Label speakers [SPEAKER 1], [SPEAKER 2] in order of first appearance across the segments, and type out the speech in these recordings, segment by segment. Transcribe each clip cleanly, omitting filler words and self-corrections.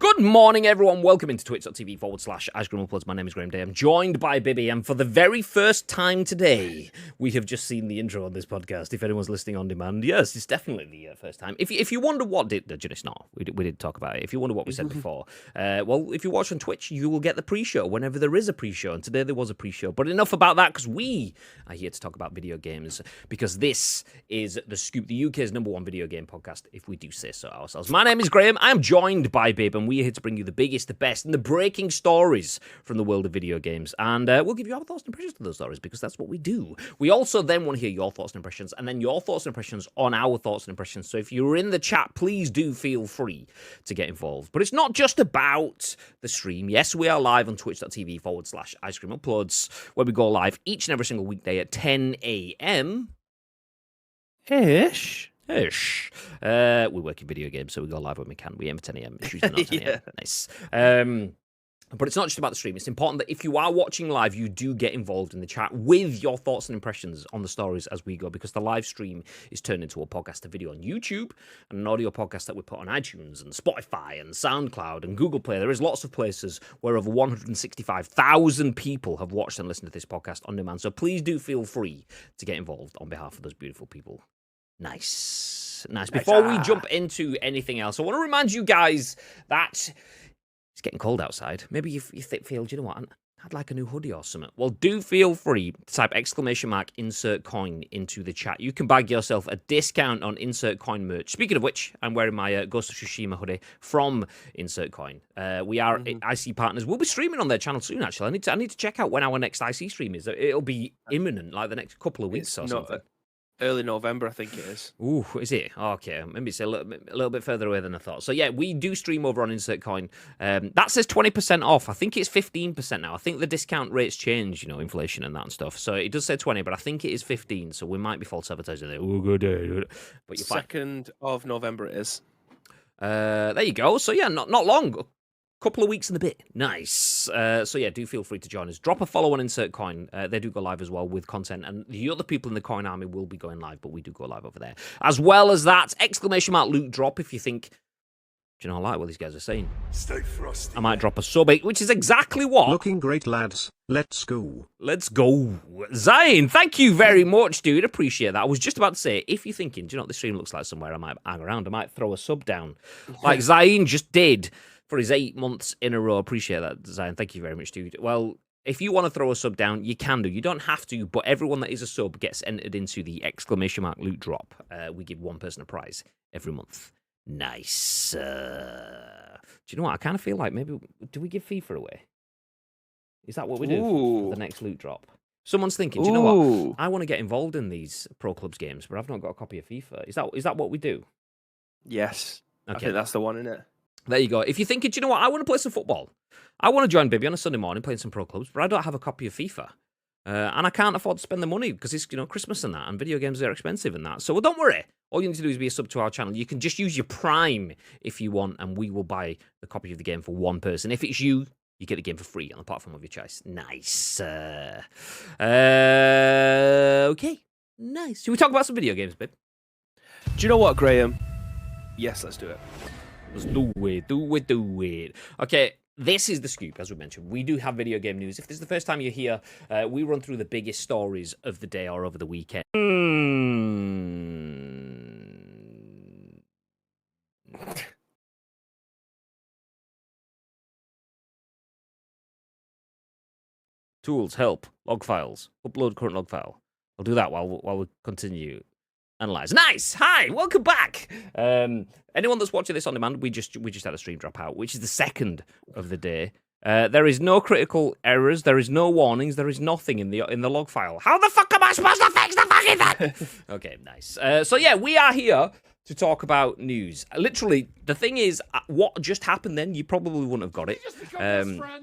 [SPEAKER 1] Good morning, everyone. Welcome into twitch.tv/IceCreamUploads. My name is Graham Day. I'm joined by Bibby, and for the very first time today, we have just seen the intro on this podcast. If anyone's listening on demand, yes, it's definitely the first time. If you wonder what it's not. We did talk about it. If you wonder what we said before, well, if you watch on Twitch, you will get the pre-show whenever there is a pre-show, and today there was a pre-show. But enough about that, because we are here to talk about video games, because this is The Scoop, the UK's #1 video game podcast, if we do say so ourselves. My name is Graham. I am joined by Bib, and we are here to bring you the biggest, the best, and the breaking stories from the world of video games. And we'll give you our thoughts and impressions to those stories, because that's what we do. We also then want to hear your thoughts and impressions, and then your thoughts and impressions on our thoughts and impressions. So if you're in the chat, please do feel free to get involved. But it's not just about the stream. Yes, we are live on twitch.tv/IceCreamUploads, where we go live each and every single weekday at 10 a.m. Ish. We work in video games, so we go live when we can. We aim at 10 a.m. It's usually not 10 a.m. Nice. But it's not just about the stream. It's important that if you are watching live, you do get involved in the chat with your thoughts and impressions on the stories as we go, because the live stream is turned into a podcast, a video on YouTube, and an audio podcast that we put on iTunes and Spotify and SoundCloud and Google Play. There is lots of places where over 165,000 people have watched and listened to this podcast on demand. So please do feel free to get involved on behalf of those beautiful people. Nice. Before we jump into anything else, I want to remind you guys that it's getting cold outside. Maybe you feel, do you know what? I'd like a new hoodie or something. Well, do feel free to type !insert coin into the chat. You can bag yourself a discount on Insert Coin merch. Speaking of which, I'm wearing my Ghost of Tsushima hoodie from Insert Coin. We are IC partners. We'll be streaming on their channel soon, actually. I need to check out when our next IC stream is. It'll be imminent, like the next couple of weeks or something.
[SPEAKER 2] Early November, I think it is.
[SPEAKER 1] Ooh, is it? Okay, maybe it's a little bit further away than I thought. So yeah, we do stream over on Insert Coin. That says 20% off. I think it's 15% now. I think the discount rates change, inflation and that and stuff. So it does say 20, but I think it is 15. So we might be false advertising there. Ooh, good day. But you're
[SPEAKER 2] 2nd of November it is.
[SPEAKER 1] There you go. So yeah, not long. Couple of weeks and a bit. Nice. So yeah, do feel free to join us. Drop a follow on Insert Coin. They do go live as well with content, and the other people in the Coin Army will be going live, but we do go live over there. As well as that, ! Loot drop if you think, do you know, I like what these guys are saying.
[SPEAKER 3] Stay frosty.
[SPEAKER 1] I might drop a sub, which is exactly what.
[SPEAKER 3] Looking great, lads. Let's go.
[SPEAKER 1] Let's go. Zayn, thank you very much, dude. Appreciate that. I was just about to say, if you're thinking, do you know what this stream looks like somewhere, I might hang around. I might throw a sub down. Like Zayn just did for his 8 months in a row. Appreciate that, Zion. Thank you very much, dude. Well, if you want to throw a sub down, you can do. You don't have to, but everyone that is a sub gets entered into the ! Loot drop. We give one person a prize every month. Nice. Do you know what? I kind of feel like maybe, do we give FIFA away? Is that what we do for the next loot drop? Someone's thinking, do you know what? I want to get involved in these Pro Clubs games, but I've not got a copy of FIFA. Is that what we do?
[SPEAKER 2] Yes.
[SPEAKER 1] Okay.
[SPEAKER 2] I think that's the one, isn't it?
[SPEAKER 1] There you go. If you're thinking, do you know what? I want to play some football. I want to join Bibby on a Sunday morning playing some Pro Clubs, but I don't have a copy of FIFA. And I can't afford to spend the money because it's, Christmas and that, and video games are expensive and that. So don't worry. All you need to do is be a sub to our channel. You can just use your Prime if you want, and we will buy the copy of the game for one person. If it's you, you get the game for free on the platform of your choice. Nice. Okay. Nice. Should we talk about some video games, babe?
[SPEAKER 2] Do you know what, Graham? Yes, let's do it.
[SPEAKER 1] Let's do it. Okay, this is The Scoop, as we mentioned. We do have video game news. If this is the first time you're here, we run through the biggest stories of the day or over the weekend. Tools, help, log files, upload current log file. I'll do that while we continue. Analyze. Nice. Hi, welcome back. Anyone that's watching this on demand, we just had a stream drop out, which is the 2nd of the day. There is no critical errors. There is no warnings. There is nothing in the log file. How the fuck am I supposed to fix the fucking thing? Okay, nice. So yeah, we are here to talk about news. Literally, the thing is, what just happened then, you probably wouldn't have got it.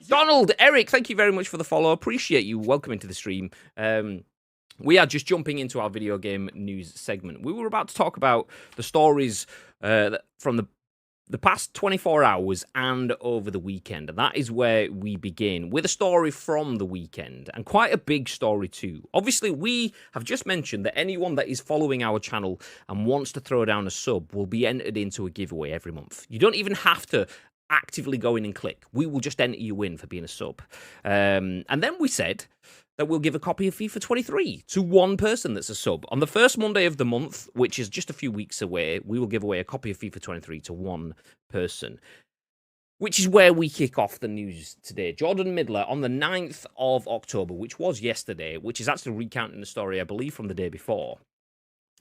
[SPEAKER 1] Donald, Eric, thank you very much for the follow. Appreciate you. Welcome into the stream. We are just jumping into our video game news segment. We were about to talk about the stories from the past 24 hours and over the weekend. And that is where we begin with a story from the weekend, and quite a big story too. Obviously, we have just mentioned that anyone that is following our channel and wants to throw down a sub will be entered into a giveaway every month. You don't even have to actively go in and click. We will just enter you in for being a sub. And then we said that we'll give a copy of FIFA 23 to one person that's a sub. On the first Monday of the month, which is just a few weeks away, we will give away a copy of FIFA 23 to one person. Which is where we kick off the news today. Jordan Midler on the 9th of October, which was yesterday, which is actually recounting the story, I believe, from the day before,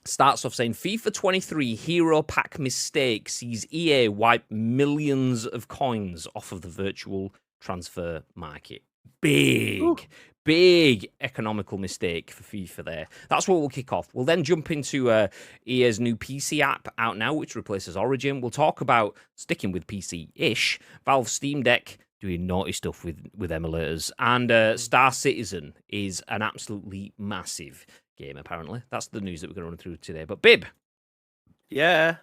[SPEAKER 1] starts off saying, FIFA 23 Hero Pack mistake sees EA wipe millions of coins off of the virtual transfer market. Big economical mistake for FIFA there. That's what we'll kick off. We'll then jump into EA's new PC app out now, which replaces Origin. We'll talk about, sticking with PC-ish, Valve Steam Deck doing naughty stuff with emulators. And Star Citizen is an absolutely massive game, apparently. That's the news that we're going to run through today. But Bib.
[SPEAKER 2] Yeah.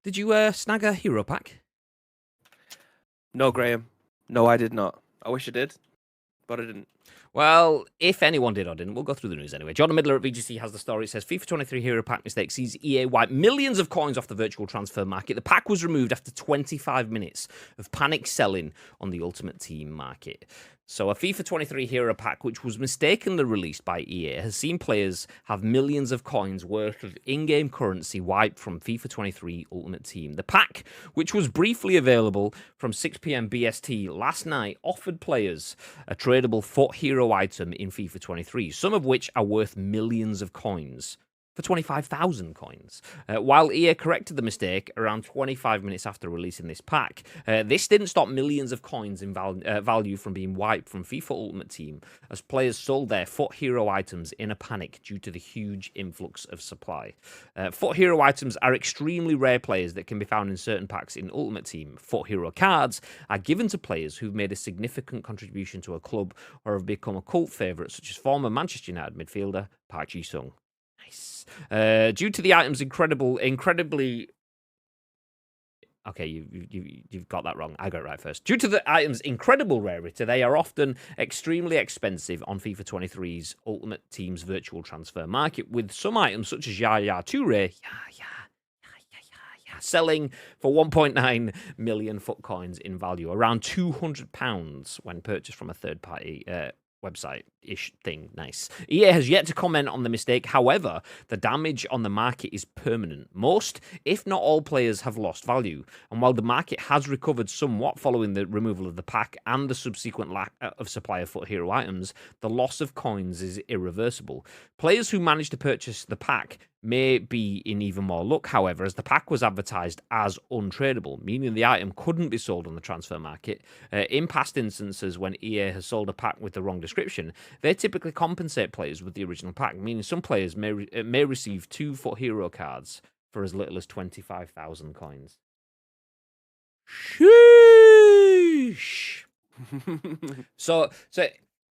[SPEAKER 1] Did you snag a hero pack?
[SPEAKER 2] No, Graham. No, I did not. I wish I did, but I didn't.
[SPEAKER 1] Well, if anyone did or didn't, we'll go through the news anyway. Jordan Midler at VGC has the story. It says, FIFA 23 Hero Pack mistake sees EA wipe millions of coins off the virtual transfer market. The pack was removed after 25 minutes of panic selling on the Ultimate Team market. So a FIFA 23 Hero Pack, which was mistakenly released by EA, has seen players have millions of coins worth of in-game currency wiped from FIFA 23 Ultimate Team. The pack, which was briefly available from 6 p.m. BST last night, offered players a tradable foot hero item in FIFA 23, some of which are worth millions of coins. For 25,000 coins. While EA corrected the mistake around 25 minutes after releasing this pack, this didn't stop millions of coins in value from being wiped from FIFA Ultimate Team as players sold their foot hero items in a panic due to the huge influx of supply. Foot hero items are extremely rare players that can be found in certain packs in Ultimate Team. Foot hero cards are given to players who've made a significant contribution to a club or have become a cult favourite, such as former Manchester United midfielder Park Ji-sung. Nice. Due to the item's incredibly. Okay, you've got that wrong. I got it right first. Due to the item's incredible rarity, they are often extremely expensive on FIFA 23's Ultimate Team's virtual transfer market, with some items such as Yaya Toure, selling for 1.9 million foot coins in value, around £200 when purchased from a third-party website-ish thing. Nice. EA has yet to comment on the mistake. However, the damage on the market is permanent. Most, if not all, players have lost value. And while the market has recovered somewhat following the removal of the pack and the subsequent lack of supply of foot hero items, the loss of coins is irreversible. Players who manage to purchase the pack may be in even more luck, however, as the pack was advertised as untradeable, meaning the item couldn't be sold on the transfer market. In past instances, when EA has sold a pack with the wrong description, they typically compensate players with the original pack, meaning some players may receive 2 foot hero cards for as little as 25,000 coins. Sheesh. So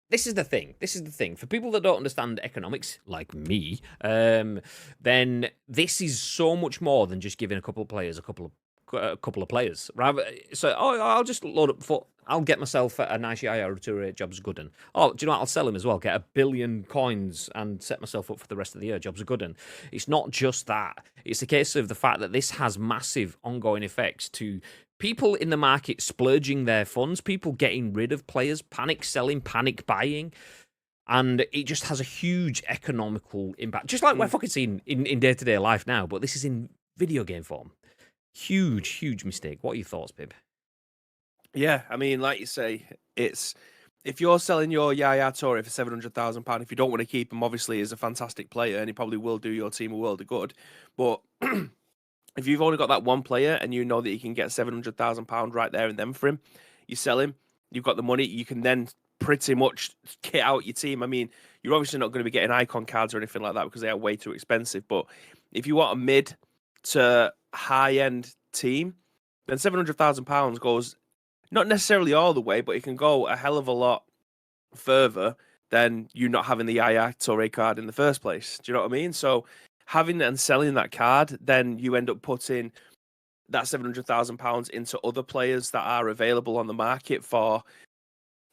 [SPEAKER 1] this is the thing. For people that don't understand economics, like me, then this is so much more than just giving a couple of players a couple of players. Rather, so I'll just load up foot. I'll get myself a nice Yaya Toure, job's good un. Oh, do you know what? I'll sell him as well. Get 1 billion coins and set myself up for the rest of the year. Job's good un. It's not just that. It's a case of the fact that this has massive ongoing effects to people in the market splurging their funds, people getting rid of players, panic selling, panic buying. And it just has a huge economical impact. Just like we're fucking seeing in day-to-day life now, but this is in video game form. Huge mistake. What are your thoughts, Pib?
[SPEAKER 2] Yeah, I mean, like you say, it's if you're selling your Yaya Toure for £700,000, if you don't want to keep him, obviously, he's a fantastic player and he probably will do your team a world of good. But if you've only got that one player and you know that you can get £700,000 right there and then for him, you sell him, you've got the money, you can then pretty much kit out your team. I mean, you're obviously not going to be getting icon cards or anything like that because they are way too expensive. But if you want a mid to high-end team, then £700,000 goes not necessarily all the way, but it can go a hell of a lot further than you not having the Yaya Toure card in the first place. Do you know what I mean? So having and selling that card, then you end up putting that £700,000 into other players that are available on the market for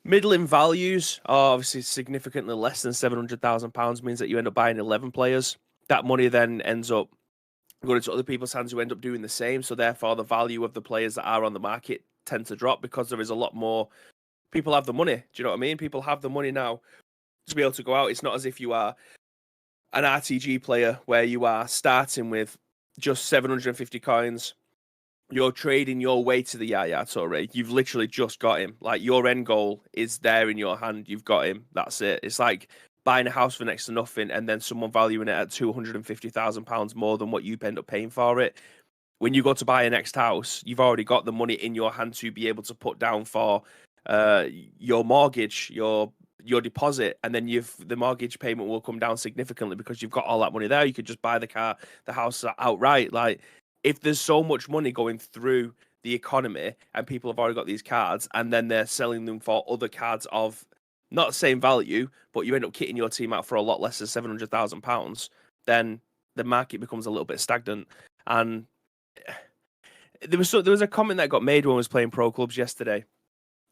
[SPEAKER 2] middling values, are obviously significantly less than £700,000, means that you end up buying 11 players. That money then ends up going into other people's hands who end up doing the same. So therefore, the value of the players that are on the market tend to drop because there is a lot more people have the money. Do you know what I mean? People have the money now to be able to go out. It's not as if you are an RTG player where you are starting with just 750 coins. You're trading your way to the Yaya Toure. You've literally just got him. Like, your end goal is there in your hand. You've got him. That's it. It's like buying a house for next to nothing and then someone valuing it at £250,000 more than what you end up paying for it. When you go to buy a next house, you've already got the money in your hand to be able to put down for your mortgage, your deposit, and then the mortgage payment will come down significantly because you've got all that money there. You could just buy the house outright. Like, if there's so much money going through the economy and people have already got these cards and then they're selling them for other cards of not the same value, but you end up kitting your team out for a lot less than £700,000, then the market becomes a little bit stagnant. And there was a comment that got made when I was playing pro clubs yesterday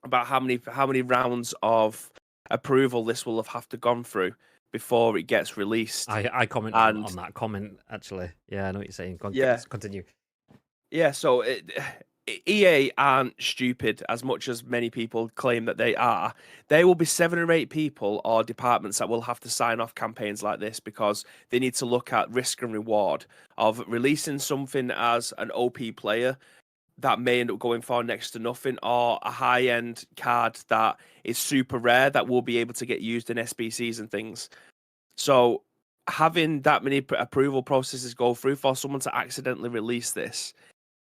[SPEAKER 2] about how many rounds of approval this will have to gone through before it gets released.
[SPEAKER 1] I commented on that comment, actually. Yeah, I know what you're saying. Continue.
[SPEAKER 2] Yeah, so EA aren't stupid as much as many people claim that they are. There will be 7 or 8 people or departments that will have to sign off campaigns like this because they need to look at risk and reward of releasing something as an OP player that may end up going for next to nothing, or a high-end card that is super rare that will be able to get used in SBCs and things. So having that many approval processes go through for someone to accidentally release this,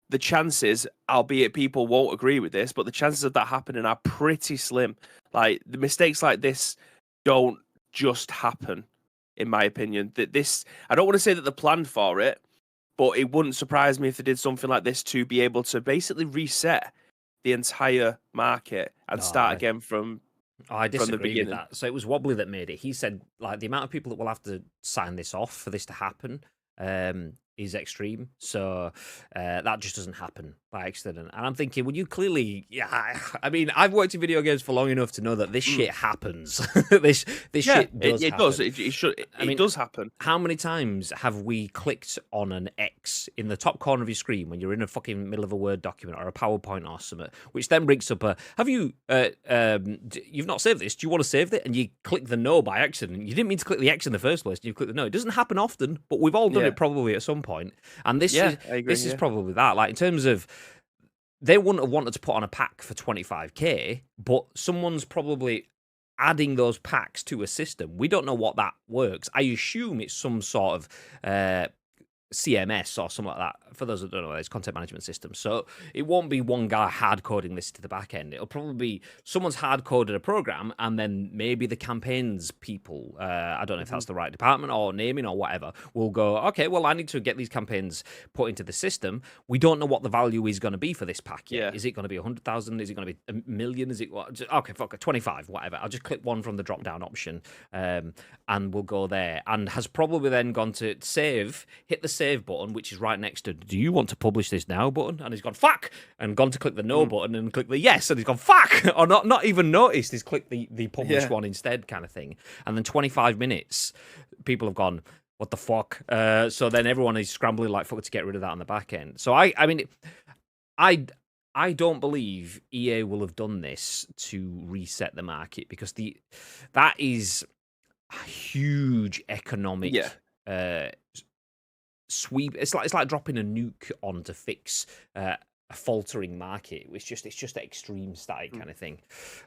[SPEAKER 2] the chances, albeit people won't agree with this, but the chances of that happening are pretty slim. Like, the mistakes like this don't just happen, in my opinion. I don't want to say that they planned for it, but it wouldn't surprise me if they did something like this to be able to basically reset the entire market and start again from
[SPEAKER 1] I disagree
[SPEAKER 2] the beginning.
[SPEAKER 1] with that. So it was Wobbly that made it. He said, like, the amount of people that will have to sign this off for this to happen is extreme. So that just doesn't happen by accident. And I'm thinking, well, you clearly, I mean, I've worked in video games for long enough to know that this shit happens. this shit does happen.
[SPEAKER 2] Does. It does happen.
[SPEAKER 1] How many times have we clicked on an X in the top corner of your screen when you're in a fucking middle of a Word document or a PowerPoint or something, which then brings up have you, you've not saved this, do you want to save it? And you click the no by accident. You didn't mean to click the X in the first place, and you click the no. It doesn't happen often, but we've all done it probably at some point. And this is probably that. Like, in terms of, they wouldn't have wanted to put on a pack for 25k, but someone's probably adding those packs to a system. We don't know what that works. I assume it's some sort of CMS or something like that. For those that don't know, it's content management system. So it won't be one guy hard coding this to the back end. It'll probably be someone's hard coded a program, and then maybe the campaigns people, I don't know if that's the right department or naming or whatever, will go, okay, well, I need to get these campaigns put into the system. We don't know what the value is going to be for this pack yet. Is it going to be 100,000? Is it going to be a million? Is it what? Okay, fuck it, 25, whatever. I'll just click one from the drop down option, and we'll go there. And has probably then gone to save, hit the save button, which is right next to do you want to publish this now button, and he's gone fuck, and gone to click the no button and click the yes, and he's gone fuck, or not even noticed, he's clicked the publish one instead, kind of thing. And then 25 minutes people have gone, what the fuck? So then everyone is scrambling like fuck to get rid of that on the back end. So I mean I don't believe EA will have done this to reset the market, because that is a huge economic sweep. It's like dropping a nuke on to fix a faltering market. It's just an extreme static kind of thing.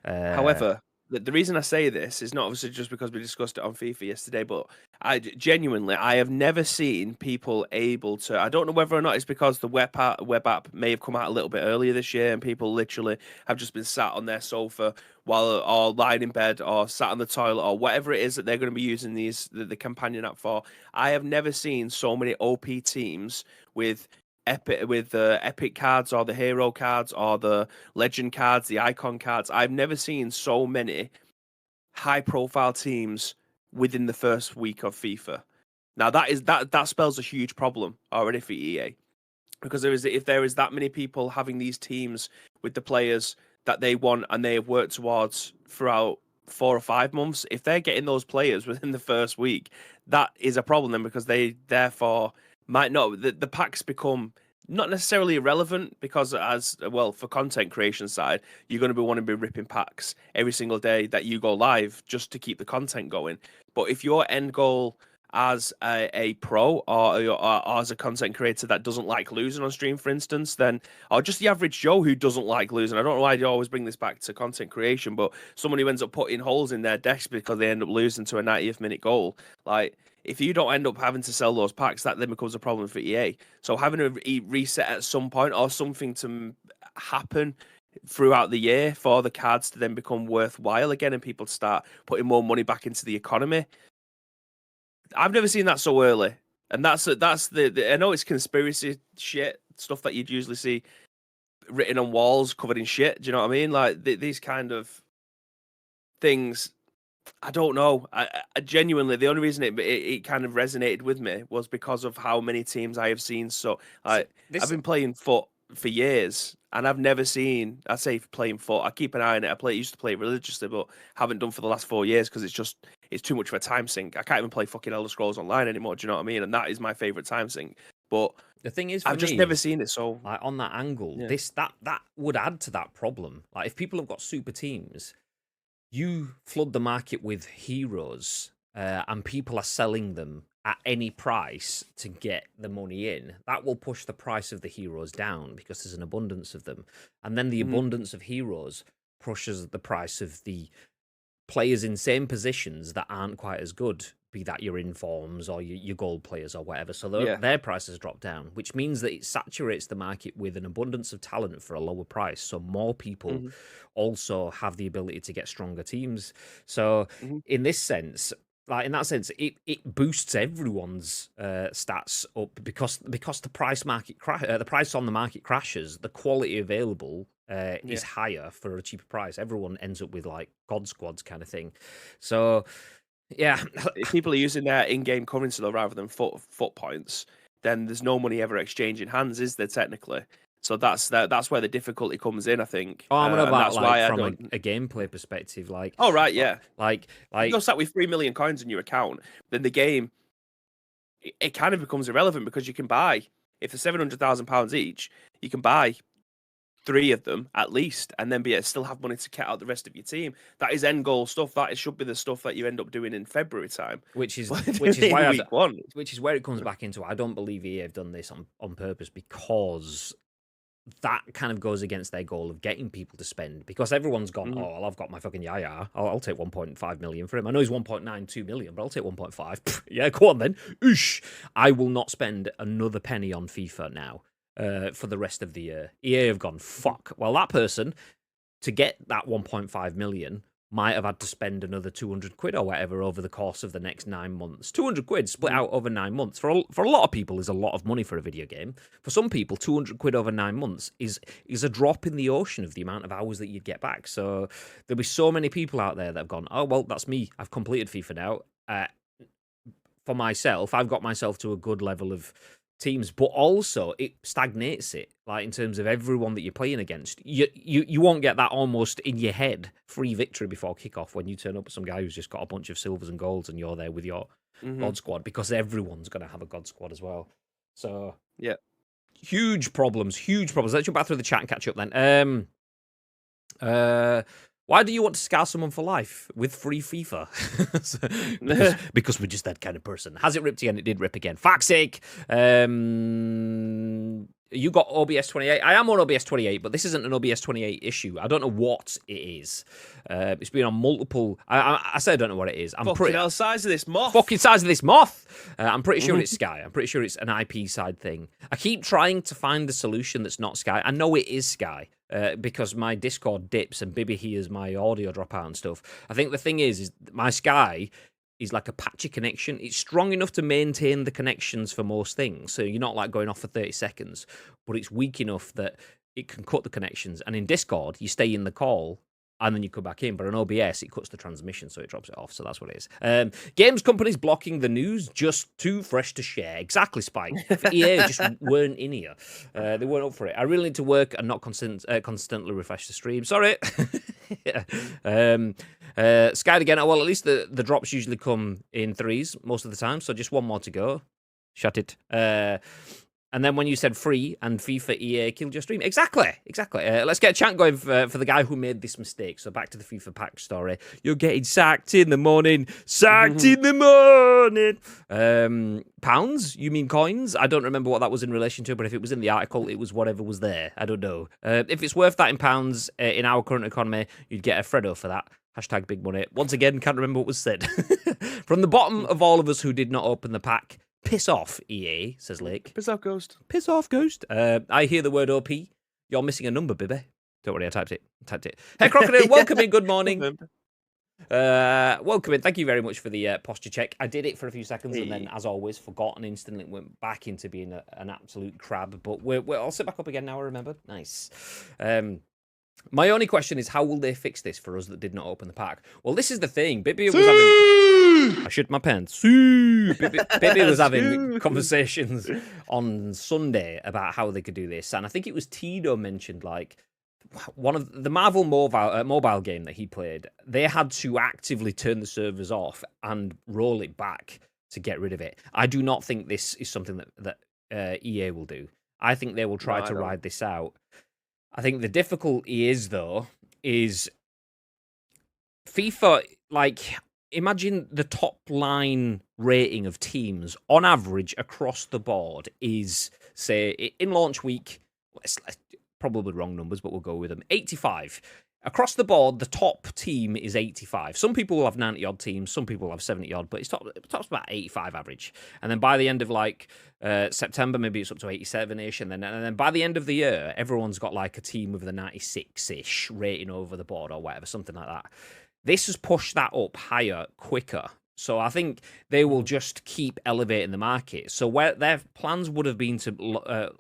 [SPEAKER 2] However, the reason I say this is not obviously just because we discussed it on FIFA yesterday, but I have never seen people able to. I don't know whether or not it's because the web app may have come out a little bit earlier this year, and people literally have just been sat on their sofa or lying in bed or sat on the toilet or whatever it is that they're going to be using the companion app for. I have never seen so many OP teams with epic cards or the hero cards or the legend cards, the icon cards. I've never seen so many high profile teams within the first week of FIFA. Now that spells a huge problem already for EA, because if there is that many people having these teams with the players that they want and they have worked towards throughout 4 or 5 months, if they're getting those players within the first week, that is a problem then, because they therefore might not. The packs become not necessarily irrelevant because as well for content creation side, you're going to be wanting to be ripping packs every single day that you go live just to keep the content going. But if your end goal as a pro or as a content creator that doesn't like losing on stream, for instance, then or just the average Joe who doesn't like losing. I don't know why you always bring this back to content creation, but someone who ends up putting holes in their decks because they end up losing to a 90th minute goal, like. If you don't end up having to sell those packs, that then becomes a problem for EA. So having a reset at some point or something to happen throughout the year for the cards to then become worthwhile again and people to start putting more money back into the economy. I've never seen that so early. And that's the I know it's conspiracy shit, stuff that you'd usually see written on walls covered in shit. Do you know what I mean? Like these kind of things. I don't know. I genuinely, the only reason it kind of resonated with me was because of how many teams I have seen. So I've been playing foot for years, and I've never seen. I say playing foot. I keep an eye on it. Used to play it religiously, but haven't done for the last 4 years because it's too much of a time sink. I can't even play fucking Elder Scrolls Online anymore. Do you know what I mean? And that is my favorite time sink. But
[SPEAKER 1] the thing is,
[SPEAKER 2] I've just never seen it. So
[SPEAKER 1] like on that angle, that would add to that problem. Like if people have got super teams. You flood the market with heroes, and people are selling them at any price to get the money in. That will push the price of the heroes down because there's an abundance of them. And then the abundance of heroes pushes the price of the players in same positions that aren't quite as good, be that your informs or your gold players or whatever. So their prices drop down, which means that it saturates the market with an abundance of talent for a lower price. So more people also have the ability to get stronger teams. So in this sense, like in that sense, it boosts everyone's stats up because the price the price on the market crashes. The quality available is higher for a cheaper price. Everyone ends up with like god squads kind of thing. So yeah,
[SPEAKER 2] if people are using their in-game currency though rather than foot points, then there's no money ever exchanging hands, is there technically? So that's where the difficulty comes in, I think.
[SPEAKER 1] Oh, I'm about that's like why from a gameplay perspective, like.
[SPEAKER 2] Oh right, yeah.
[SPEAKER 1] Like
[SPEAKER 2] if you're sat with 3 million coins in your account, then the game it kind of becomes irrelevant because you can buy if they're £700,000 each, you can buy 3 of them at least, and then still have money to cut out the rest of your team. That is end goal stuff. That should be the stuff that you end up doing in February time,
[SPEAKER 1] which is why which is where it comes back into. I don't believe EA have done this on purpose because that kind of goes against their goal of getting people to spend. Because everyone's gone, oh, well, I've got my fucking Yaya. I'll take 1.5 million for him. I know he's 1.92 million, but I'll take 1.5. Yeah, go on then. Oosh! I will not spend another penny on FIFA now. For the rest of the year. EA have gone, fuck. Well, that person, to get that 1.5 million, might have had to spend another 200 quid or whatever over the course of the next 9 months. 200 quid split out over 9 months. For a lot of people is a lot of money for a video game. For some people, 200 quid over 9 months is a drop in the ocean of the amount of hours that you'd get back. So there'll be so many people out there that have gone, oh, well, that's me. I've completed FIFA now. For myself, I've got myself to a good level of teams, but also it stagnates it, like in terms of everyone that you're playing against. You won't get that almost in your head free victory before kickoff when you turn up with some guy who's just got a bunch of silvers and golds and you're there with your god squad, because everyone's going to have a god squad as well. So
[SPEAKER 2] yeah, huge
[SPEAKER 1] problems. Let's jump back through the chat and catch up then. Why do you want to scar someone for life with free FIFA? because we're just that kind of person. Has it ripped again? It did rip again. Fuck's sake. You got OBS 28. I am on OBS 28, but this isn't an OBS 28 issue. I don't know what it is. It's been on multiple. I say I don't know what it is.
[SPEAKER 2] Fucking size of this moth.
[SPEAKER 1] Fucking size of this moth. I'm pretty sure it's Sky. I'm pretty sure it's an IP side thing. I keep trying to find the solution that's not Sky. I know it is Sky. Because my Discord dips and Bibby hears my audio drop out and stuff. I think the thing is my Sky is like a patchy connection. It's strong enough to maintain the connections for most things. So you're not like going off for 30 seconds, but it's weak enough that it can cut the connections. And in Discord, you stay in the call and then you come back in. But on OBS, it cuts the transmission, so it drops it off. So that's what it is. Games companies blocking the news, just too fresh to share. Exactly, Spike. EA just weren't in here. They weren't up for it. I really need to work and not constantly refresh the stream. Sorry. Skyed again. Oh, well, at least the drops usually come in threes most of the time. So just one more to go. Shut it. And then when you said free and FIFA EA killed your stream. Exactly. Let's get a chant going for the guy who made this mistake. So back to the FIFA pack story. You're getting sacked in the morning. Sacked in the morning. Pounds? You mean coins? I don't remember what that was in relation to, but if it was in the article, it was whatever was there. I don't know. If it's worth that in pounds in our current economy, you'd get a Freddo for that. Hashtag big money. Once again, can't remember what was said. From the bottom of all of us who did not open the pack, piss off, EA, says Lake.
[SPEAKER 2] Piss off, Ghost.
[SPEAKER 1] Piss off, Ghost. I hear the word OP. You're missing a number, baby. Don't worry, I typed it. Hey, Crocodile, welcome in. Good morning. Welcome in. Thank you very much for the posture check. I did it for a few seconds and then, as always, forgot and instantly went back into being an absolute crab. But I'll sit back up again now, I remember. Nice. My only question is, how will they fix this for us that did not open the pack? Well, this is the thing. Bibby was having... I shit my pants. Bibby was having conversations on Sunday about how they could do this. And I think it was Tito mentioned, like, one of the Marvel mobile game that he played, they had to actively turn the servers off and roll it back to get rid of it. I do not think this is something that EA will do. I think they will try to ride this out. I think the difficulty is FIFA, like, imagine the top line rating of teams on average across the board is, say, in launch week, probably wrong numbers, but we'll go with them, 85. Across the board, the top team is 85. Some people will have 90-odd teams, some people will have 70-odd, but it tops about 85 average. And then by the end of, like, September, maybe it's up to 87-ish. And then by the end of the year, everyone's got, like, a team with the 96-ish rating over the board or whatever, something like that. This has pushed that up higher, quicker. So I think they will just keep elevating the market. So where their plans would have been to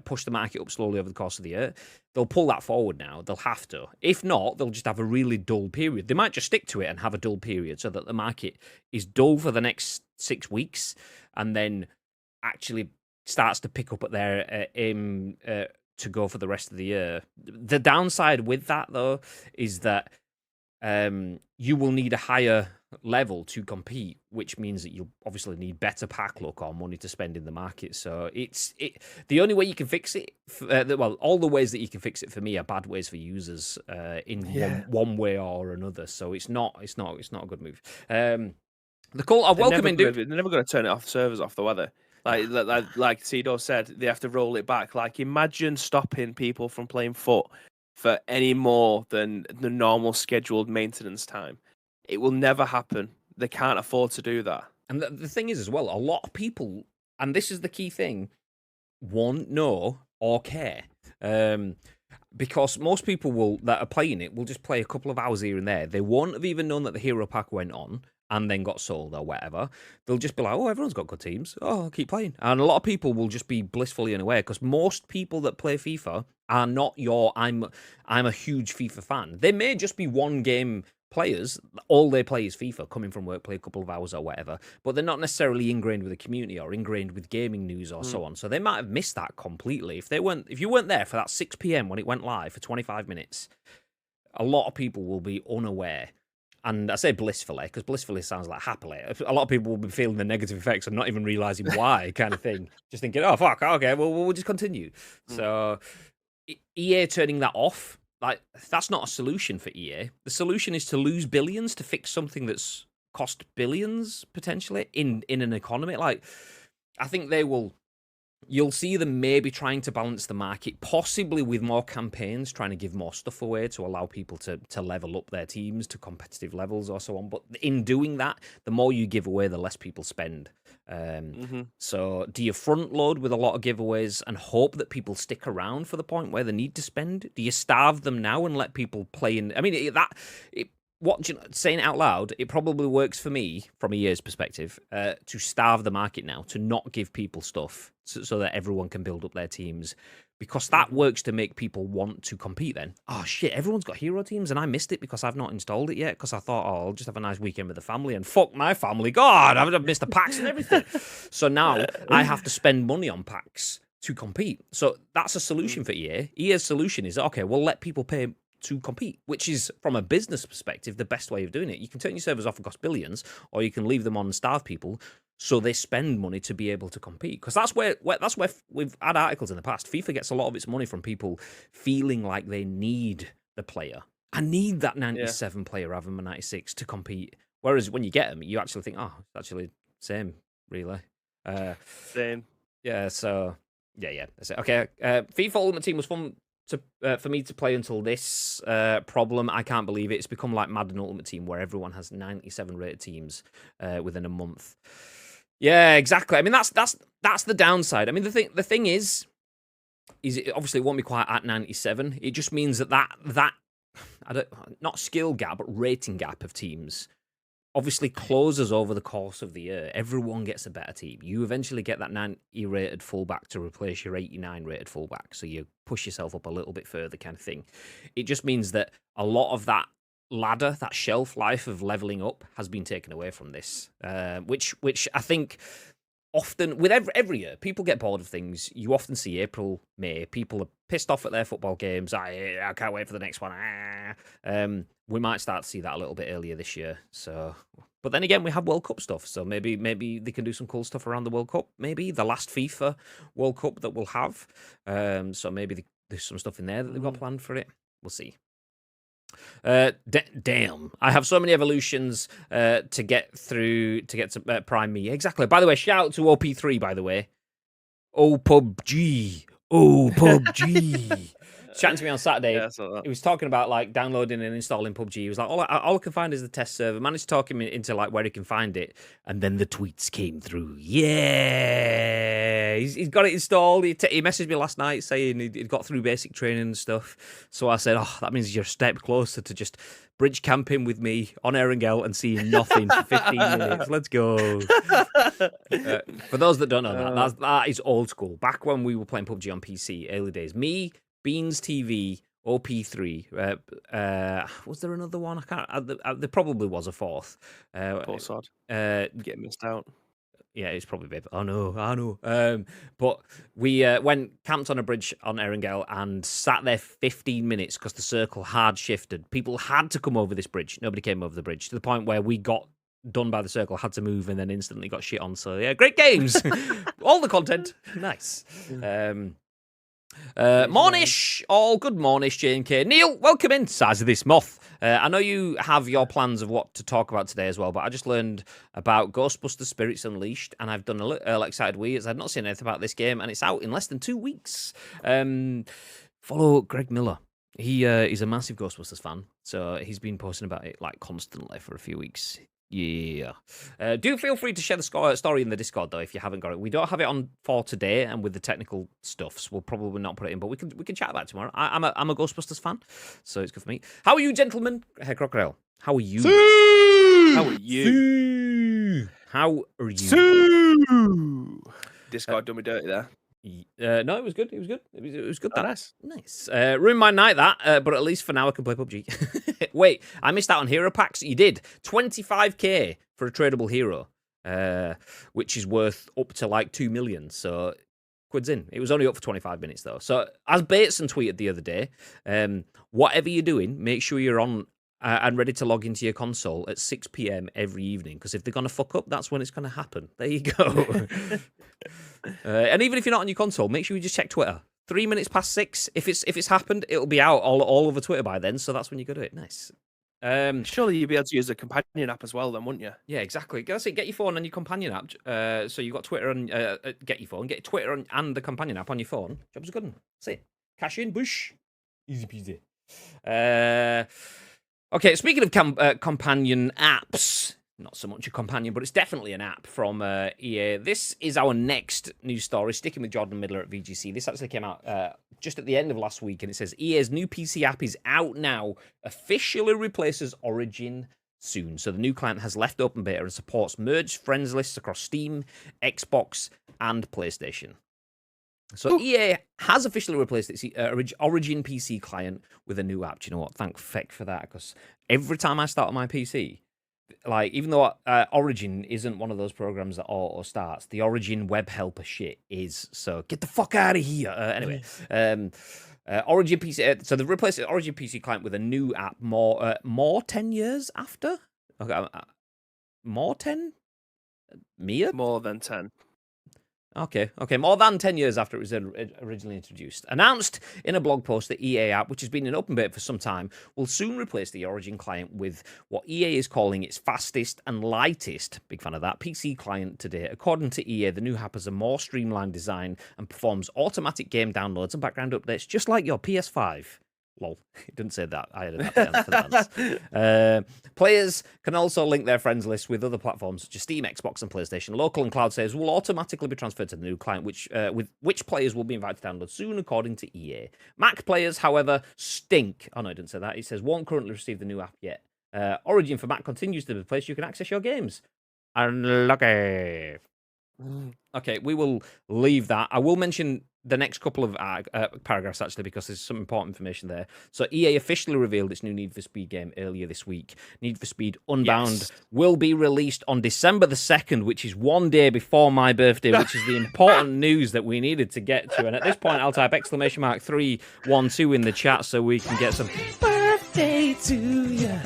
[SPEAKER 1] push the market up slowly over the course of the year, they'll pull that forward now. They'll have to. If not, they'll just have a really dull period. They might just stick to it and have a dull period so that the market is dull for the next 6 weeks and then actually starts to pick up at their aim to go for the rest of the year. The downside with that, though, is that you will need a higher level to compete, which means that you'll obviously need better pack luck or money to spend in the market. So the only way you can fix it, all the ways that you can fix it for me are bad ways for users in one way or another. So it's not a good move. The call I welcome in.
[SPEAKER 2] They're never going to turn it off servers off the weather. Like Tito said, they have to roll it back. Like, imagine stopping people from playing foot for any more than the normal scheduled maintenance time. It will never happen. They can't afford to do that.
[SPEAKER 1] And the thing is, as well, a lot of people, and this is the key thing, won't know or care. Because most people that are playing it will just play a couple of hours here and there. They won't have even known that the hero pack went on and then got sold or whatever. They'll just be like, oh, everyone's got good teams. Oh, I'll keep playing. And a lot of people will just be blissfully unaware because most people that play FIFA are not I'm a huge FIFA fan. They may just be one game players, all they play is FIFA, coming from work, play a couple of hours or whatever, but they're not necessarily ingrained with the community or ingrained with gaming news or so on. So they might have missed that completely. If you weren't there for that 6 p.m. when it went live for 25 minutes, a lot of people will be unaware. And I say blissfully, because blissfully sounds like happily. A lot of people will be feeling the negative effects and not even realizing why, kind of thing. Just thinking, oh, fuck, okay, well, we'll just continue. So EA turning that off, like, that's not a solution for EA. The solution is to lose billions to fix something that's cost billions, potentially, in an economy. Like, I think you'll see them maybe trying to balance the market, possibly with more campaigns, trying to give more stuff away to allow people to level up their teams to competitive levels or so on. But in doing that, the more you give away, the less people spend. So do you front load with a lot of giveaways and hope that people stick around for the point where they need to spend? Do you starve them now and let people play in? I mean, saying it out loud, it probably works for me from a year's perspective to starve the market now, to not give people stuff so that everyone can build up their teams, because that works to make people want to compete then. Oh, shit, everyone's got hero teams and I missed it because I've not installed it yet because I thought, oh, I'll just have a nice weekend with the family, and fuck my family. God, I've missed the packs and everything. So now I have to spend money on packs to compete. So that's a solution for EA. EA's solution is, okay, we'll let people pay to compete, which is, from a business perspective, the best way of doing it. You can turn your servers off and cost billions, or you can leave them on and starve people so they spend money to be able to compete. Because that's where we've had articles in the past. FIFA gets a lot of its money from people feeling like they need the player. I need that 97 player rather than 96 to compete. Whereas when you get them, you actually think, oh, it's actually same, really.
[SPEAKER 2] Same.
[SPEAKER 1] Yeah, so yeah. That's it. Okay, FIFA Ultimate Team was fun for me to play until this problem. I can't believe it. It's become like Madden Ultimate Team, where everyone has 97 rated teams within a month. Yeah, exactly. I mean, that's the downside. I mean, the thing is it obviously won't be quite at 97. It just means that not skill gap, but rating gap of teams obviously closes over the course of the year. Everyone gets a better team. You eventually get that 90 rated fullback to replace your 89 rated fullback, so you push yourself up a little bit further, kind of thing. It just means that a lot of that ladder, that shelf life of leveling up, has been taken away from this, which I think often with every year people get bored of things. You often see April, May, people are pissed off at their football games. I can't wait for the next one. We might start to see that a little bit earlier this year. So, but then again, we have World Cup stuff, so maybe they can do some cool stuff around the World Cup. Maybe the last FIFA World Cup that we'll have. So maybe there's some stuff in there that they've got planned for it. We'll see. Damn, I have so many evolutions to get to Prime Me. Exactly. By the way, shout out to OP3, by the way. PUBG. Chatting to me on Saturday.
[SPEAKER 2] Yeah, I saw that.
[SPEAKER 1] He was talking about like downloading and installing PUBG. He was like, all I can find is the test server. Managed to talk him into like where he can find it, and then the tweets came through. Yeah, he's got it installed. He messaged me last night saying he'd got through basic training and stuff. So I said, oh, that means you're a step closer to just bridge camping with me on Erangel and seeing nothing for 15 minutes. Let's go. For those that don't know, that is old school. Back when we were playing PUBG on PC, early days, me, Beans TV, OP3. Was there another one? I can't. There probably was a fourth.
[SPEAKER 2] Poor sod. Getting missed out.
[SPEAKER 1] Yeah, it's probably big. I know. But we went camped on a bridge on Erangel and sat there 15 minutes because the circle hard shifted. People had to come over this bridge. Nobody came over the bridge, to the point where we got done by the circle, had to move, and then instantly got shit on. So yeah, great games. All the content. Nice. Mornish, all good mornish, J&K. Neil, welcome in, size of this moth. I know you have your plans of what to talk about today as well, but I just learned about Ghostbusters Spirits Unleashed, and I've done a little excited wee, as I've not seen anything about this game, and it's out in less than 2 weeks. Follow Greg Miller. He's a massive Ghostbusters fan, so he's been posting about it like constantly for a few weeks. Yeah. Do feel free to share the story in the Discord, though, if you haven't got it. We don't have it on for today, and with the technical stuff, so we'll probably not put it in, but we can chat about it tomorrow. I'm a Ghostbusters fan, so it's good for me. How are you, gentlemen? Hey, Crocodile. How are you?
[SPEAKER 2] How are you?
[SPEAKER 1] How are you?
[SPEAKER 2] Discord done me dirty there.
[SPEAKER 1] No, it was good. It was good. It was good.
[SPEAKER 2] Oh, nice.
[SPEAKER 1] Ruined my night, that. But at least for now, I can play PUBG. Wait, I missed out on hero packs. You did 25k for a tradable hero, which is worth up to like 2 million. So quid's in. It was only up for 25 minutes though. So as Bateson tweeted the other day, whatever you're doing, make sure you're on and ready to log into your console at 6 p.m. every evening, because if they're going to fuck up, that's when it's going to happen. There you go. And even if you're not on your console, make sure you just check Twitter. 3 minutes past 6. If it's happened, it'll be out all over Twitter by then, so that's when you go to it. Nice.
[SPEAKER 2] Surely you'd be able to use a companion app as well, then, wouldn't you?
[SPEAKER 1] Yeah, exactly. That's it. Get your phone and your companion app. So you've got Twitter and get your phone, get Twitter and the companion app on your phone. Job's good. That's it. Cash in, bush. Easy peasy. Okay, speaking of companion apps, not so much a companion, but it's definitely an app from EA. This is our next news story, sticking with Jordan Miller at VGC. This actually came out just at the end of last week, and it says EA's new PC app is out now, officially replaces Origin soon. So the new client has left open beta and supports merged friends lists across Steam, Xbox, and PlayStation. So EA has officially replaced its Origin PC client with a new app. Do you know what? Thank feck for that, because every time I start on my PC, like, even though Origin isn't one of those programs that auto starts, the Origin web helper shit is. So get the fuck out of here. Anyway, Origin PC. So they've replaced the Origin PC client with a new app. More 10 years after. Okay, more 10. Mia?
[SPEAKER 2] More than 10.
[SPEAKER 1] Okay, more than 10 years after it was originally introduced. Announced in a blog post, the EA app, which has been in open beta for some time, will soon replace the Origin client with what EA is calling its fastest and lightest, big fan of that, PC client today. According to EA, the new app has a more streamlined design and performs automatic game downloads and background updates, just like your PS5. Lol, it didn't say that. I added that for the dance. Players can also link their friends list with other platforms such as Steam, Xbox, and PlayStation. Local and cloud saves will automatically be transferred to the new client, which players will be invited to download soon, according to EA. Mac players, however, stink. Oh no, it didn't say that. It says won't currently receive the new app yet. Origin for Mac continues to be the place you can access your games. Unlucky. Okay, we will leave that. I will mention the next couple of paragraphs, actually, because there's some important information there. So EA officially revealed its new Need for Speed game earlier this week. Need for Speed Unbound will be released on December the 2nd, which is one day before my birthday, which is the important news that we needed to get to. And at this point, I'll type !312 in the chat so we can get some birthday to ya.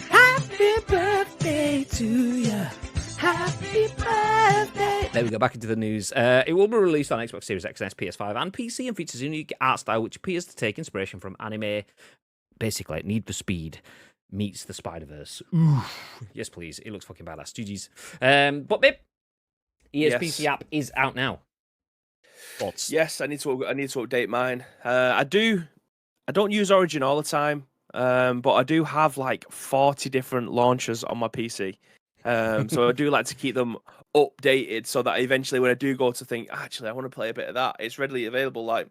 [SPEAKER 1] Happy birthday to ya. Happy birthday! There we go, back into the news. It will be released on Xbox Series X, S, PS5, and PC, and features a unique art style which appears to take inspiration from anime. Basically, Need for Speed meets the Spider-Verse. Oof. Yes, please. It looks fucking badass. GG's. But, babe, EA's PC app is out now. Thoughts?
[SPEAKER 2] Yes, I need to update mine. I don't use Origin all the time, but I do have like 40 different launchers on my PC. So I do like to keep them updated so that eventually when I do go to think, actually, I want to play a bit of that, it's readily available. Like,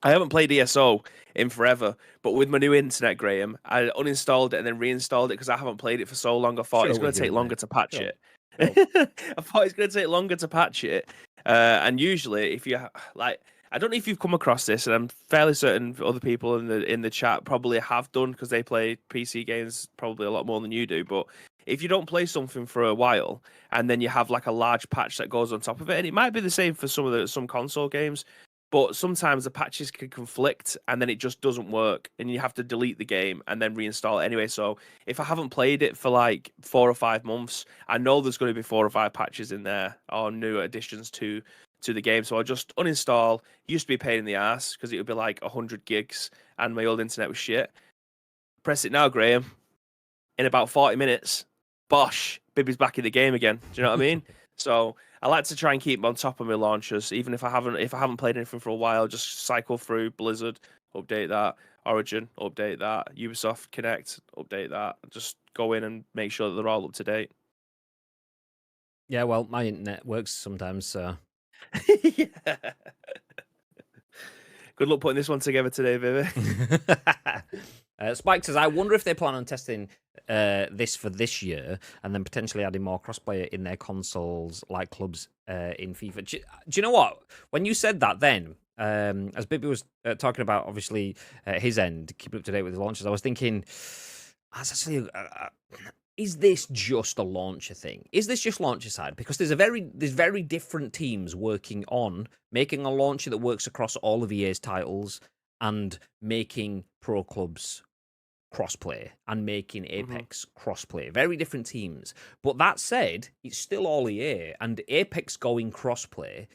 [SPEAKER 2] I haven't played ESO in forever, but with my new internet, Graham, I uninstalled it and then reinstalled it because I haven't played it for so long. I thought it's going to take longer to patch it. I thought it's going to take longer to patch it. And usually, if you like, I don't know if you've come across this, and I'm fairly certain other people in the chat probably have done because they play PC games probably a lot more than you do. But if you don't play something for a while and then you have like a large patch that goes on top of it, and it might be the same for some console games, but sometimes the patches can conflict and then it just doesn't work and you have to delete the game and then reinstall it anyway. So if I haven't played it for like 4 or 5 months, I know there's going to be 4 or 5 patches in there or new additions to the game. So I'll just uninstall. It used to be a pain in the ass because it would be like 100 gigs and my old internet was shit. Press it now, Graham. In about 40 minutes, bosh, Bibby's back in the game again. Do you know what I mean? So I like to try and keep on top of my launchers, even if I haven't played anything for a while. Just cycle through Blizzard, update that. Origin, update that. Ubisoft Connect, update that. Just go in and make sure that they're all up to date.
[SPEAKER 1] Yeah, well, my internet works sometimes, so.
[SPEAKER 2] Yeah. Good luck putting this one together today, baby.
[SPEAKER 1] Spike says, I wonder if they plan on testing this for this year and then potentially adding more crossplayer in their consoles like clubs in FIFA. Do you know what? When you said that then, as Bibby was talking about, obviously, his end, keep up to date with the launches, I was thinking, that's actually... is this just a launcher thing? Is this just launcher side? Because there's very different teams working on making a launcher that works across all of EA's titles and making pro clubs crossplay and making Apex crossplay. Very different teams. But that said, it's still all EA, and Apex going crossplay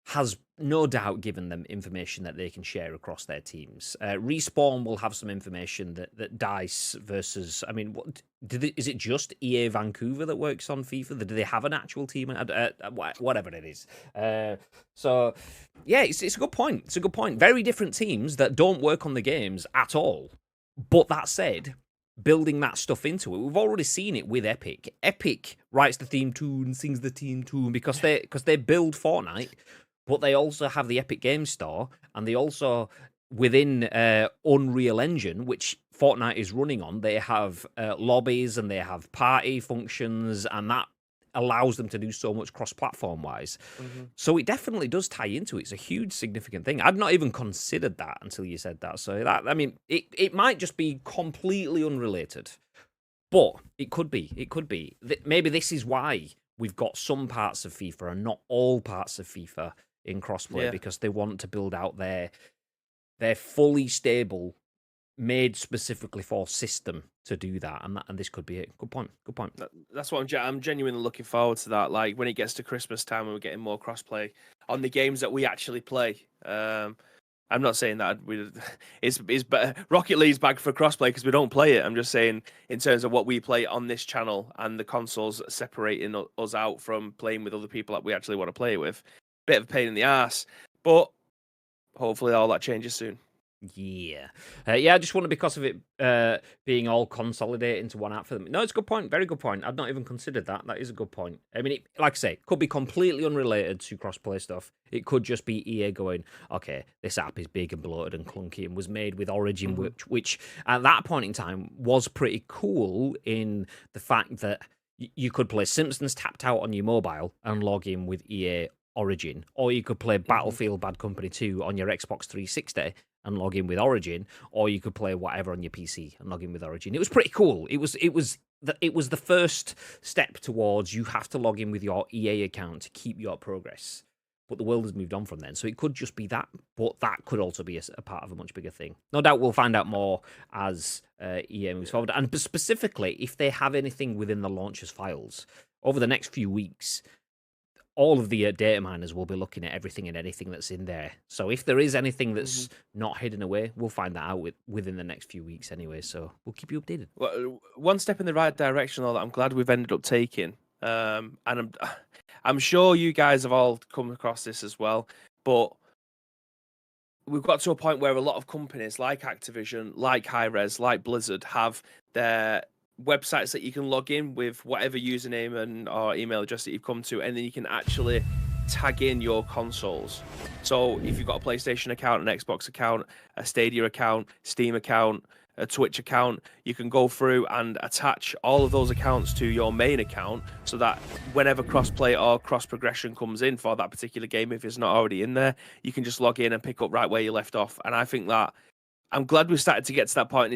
[SPEAKER 1] has no doubt given them information that they can share across their teams. Respawn will have some information that DICE versus... I mean, is it just EA Vancouver that works on FIFA? Do they have an actual team? Whatever it is. So, yeah, it's a good point. It's a good point. Very different teams that don't work on the games at all. But that said, building that stuff into it, we've already seen it with Epic. Epic writes the theme tune, sings the theme tune because they build Fortnite, but they also have the Epic Games Store, and they also, within Unreal Engine, which Fortnite is running on, they have lobbies and they have party functions, and that allows them to do so much cross-platform wise. So it definitely does tie into it. It's a huge, significant thing. I'd not even considered that until you said that. So that, I mean, it might just be completely unrelated, but it could be. It could be. Maybe this is why we've got some parts of FIFA and not all parts of FIFA in crossplay, because they want to build out their they're fully stable, made specifically for system to do that, and this could be it. Good point. Good point.
[SPEAKER 2] That's what I'm genuinely looking forward to. That, like when it gets to Christmas time and we're getting more crossplay on the games that we actually play. I'm not saying that it's Rocket League's bag for crossplay because we don't play it. I'm just saying in terms of what we play on this channel and the consoles separating us out from playing with other people that we actually want to play with. Bit of a pain in the ass, but hopefully all that changes soon.
[SPEAKER 1] Yeah. I just wonder because of it being all consolidated into one app for them. No, it's a good point. Very good point. I've not even considered that. That is a good point. I mean, like I say, could be completely unrelated to crossplay stuff. It could just be EA going, okay, this app is big and bloated and clunky and was made with Origin, which at that point in time was pretty cool in the fact that you could play Simpsons tapped out on your mobile and log in with EA Origin, or you could play Battlefield Bad Company 2 on your Xbox 360 and log in with Origin, or you could play whatever on your PC and log in with Origin. It was pretty cool. It was the first step towards you have to log in with your EA account to keep your progress. But the world has moved on from then, so it could just be that, but that could also be a part of a much bigger thing. No doubt we'll find out more as EA moves forward, and specifically if they have anything within the launcher's files over the next few weeks. All of the data miners will be looking at everything and anything that's in there. So if there is anything that's not hidden away, we'll find that out within the next few weeks anyway. So we'll keep you updated.
[SPEAKER 2] Well, one step in the right direction, though, that I'm glad we've ended up taking. And I'm sure you guys have all come across this as well. But we've got to a point where a lot of companies like Activision, like Hi-Rez, like Blizzard have their websites that you can log in with whatever username and or email address that you've come to, and then you can actually tag in your consoles. So if you've got a PlayStation account, an Xbox account, a Stadia account, Steam account, a Twitch account, you can go through and attach all of those accounts to your main account so that whenever crossplay or cross progression comes in for that particular game, if it's not already in there, you can just log in and pick up right where you left off. And I think that I'm glad we started to get to that point.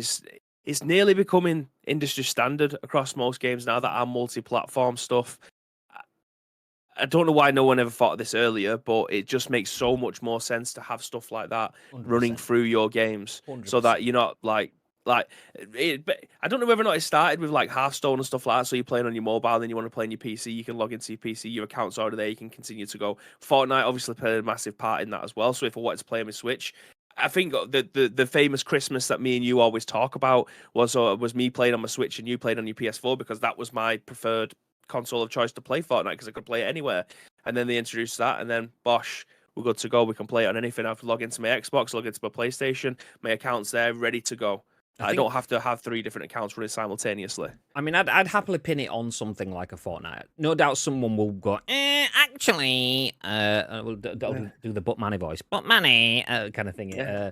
[SPEAKER 2] It's nearly becoming industry standard across most games now that are multi-platform stuff. I don't know why no one ever thought of this earlier, but it just makes so much more sense to have stuff like that 100%. Running through your games 100%. So that you're not like it, I don't know whether or not it started with like Hearthstone and stuff like that. So you're playing on your mobile, then you want to play on your PC, you can log into your PC, your account's already there, you can continue to go. Fortnite obviously played a massive part in that as well. So if I wanted to play on my Switch, I think the famous Christmas that me and you always talk about was me playing on my Switch and you played on your PS4 because that was my preferred console of choice to play Fortnite because I could play it anywhere. And then they introduced that, and then bosh, we're good to go. We can play it on anything. I have to log into my Xbox, log into my PlayStation, my account's there, ready to go. I don't have to have 3 different accounts running simultaneously.
[SPEAKER 1] I mean, I'd happily pin it on something like a Fortnite. No doubt someone will go, actually, we'll do the But Manny voice. But Manny, kind of thing.
[SPEAKER 2] Yeah.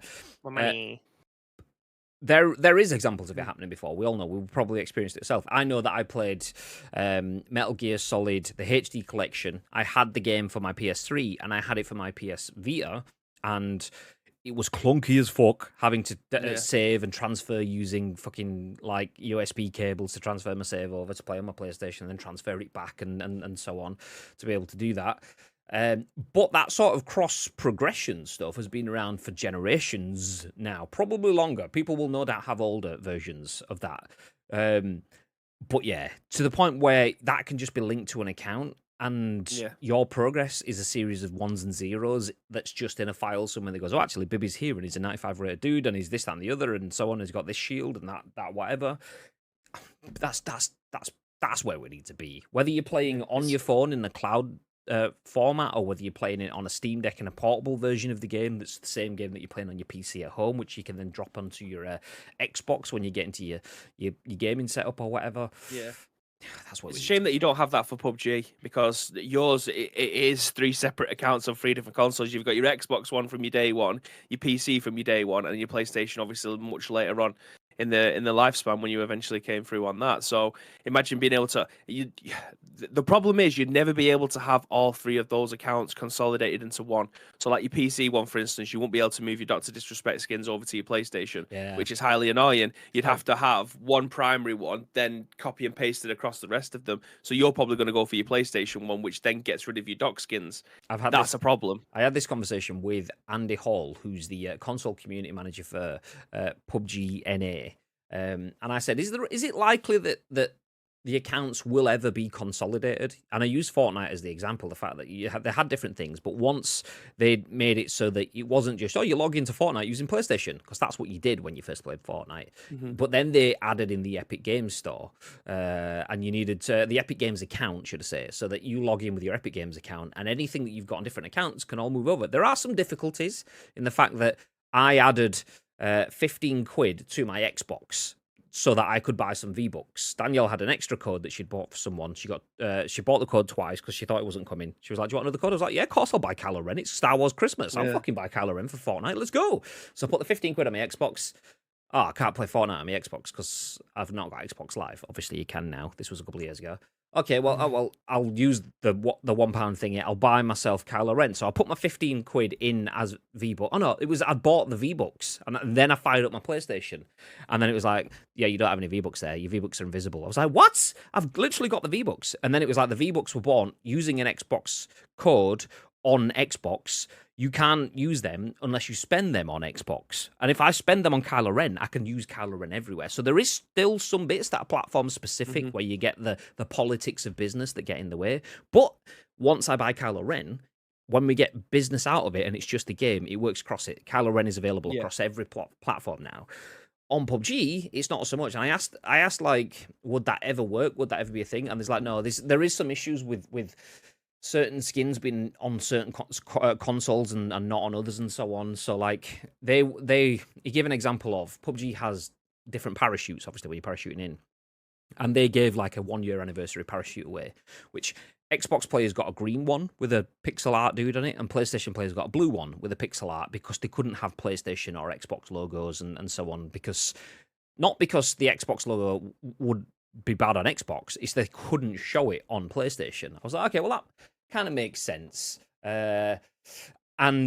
[SPEAKER 1] There is examples of it happening before. We all know. We've probably experienced it ourselves. I know that I played Metal Gear Solid, the HD collection. I had the game for my PS3, and I had it for my PS Vita, and it was clunky as fuck having to save and transfer using fucking like USB cables to transfer my save over to play on my PlayStation and then transfer it back and so on to be able to do that. But that sort of cross progression stuff has been around for generations now, probably longer. People will no doubt have older versions of that. But yeah, to the point where that can just be linked to an account. And your progress is a series of 1s and 0s that's just in a file somewhere that goes, oh, actually, Bibby's here, and he's a 95 rated dude, and he's this, that, and the other, and so on. He's got this shield and that whatever. That's where we need to be. Whether you're playing on your phone in the cloud format, or whether you're playing it on a Steam Deck in a portable version of the game, that's the same game that you're playing on your PC at home, which you can then drop onto your Xbox when you get into your gaming setup or whatever.
[SPEAKER 2] Yeah.
[SPEAKER 1] That's what
[SPEAKER 2] it's a shame that you don't have that for PUBG because yours it is 3 separate accounts on 3 different consoles. You've got your Xbox One from your day one, your PC from your day one, and your PlayStation obviously much later on in the lifespan when you eventually came through on that. So imagine being able to. The problem is you'd never be able to have all three of those accounts consolidated into one. So like your PC one, for instance, you won't be able to move your Doctor Disrespect skins over to your PlayStation, which is highly annoying. You'd have to have one primary one, then copy and paste it across the rest of them. So you're probably going to go for your PlayStation one, which then gets rid of your doc skins. That's a problem.
[SPEAKER 1] I had this conversation with Andy Hall, who's the console community manager for PUBG NA, and I said, "Is it likely that the accounts will ever be consolidated?" And I use Fortnite as the example, the fact that they had different things, but once they made it so that it wasn't just, you log into Fortnite using PlayStation, because that's what you did when you first played Fortnite. But then they added in the Epic Games Store, and you needed the Epic Games account, should I say, so that you log in with your Epic Games account, and anything that you've got on different accounts can all move over. There are some difficulties in the fact that I added 15 quid to my Xbox so that I could buy some V-Bucks. Danielle had an extra code that she'd bought for someone. She bought the code twice because she thought it wasn't coming. She was like, "Do you want another code?" I was like, "Yeah, of course I'll buy Kylo Ren. It's Star Wars Christmas. I'll fucking buy Kylo Ren for Fortnite. Let's go." So I put the 15 quid on my Xbox. Oh, I can't play Fortnite on my Xbox because I've not got Xbox Live. Obviously, you can now. This was a couple of years ago. Okay, well, I'll use the £1 thing. I'll buy myself Kylo Ren. So I put my 15 quid in as V-Bucks. Oh no, I bought the V-Bucks, and then I fired up my PlayStation, and then it was like, "Yeah, you don't have any V-Bucks there. Your V-Bucks are invisible." I was like, "What? I've literally got the V-Bucks." And then it was like the V-Bucks were born using an Xbox code on Xbox. You can't use them unless you spend them on Xbox. And if I spend them on Kylo Ren, I can use Kylo Ren everywhere. So there is still some bits that are platform specific where you get the politics of business that get in the way. But once I buy Kylo Ren, when we get business out of it and it's just a game, it works across it. Kylo Ren is available across every platform now. On PUBG, it's not so much. And I asked like, would that ever work? Would that ever be a thing? And there's like, no, there is some issues with certain skins being on certain consoles and not on others and so on. So like you give an example of PUBG has different parachutes, obviously, when you're parachuting in. And they gave like a 1-year anniversary parachute away, which Xbox players got a green one with a pixel art dude on it, and PlayStation players got a blue one with a pixel art because they couldn't have PlayStation or Xbox logos and so on, not because the Xbox logo would be bad on Xbox, it's they couldn't show it on PlayStation. I was like, okay, well, that kind of makes sense. And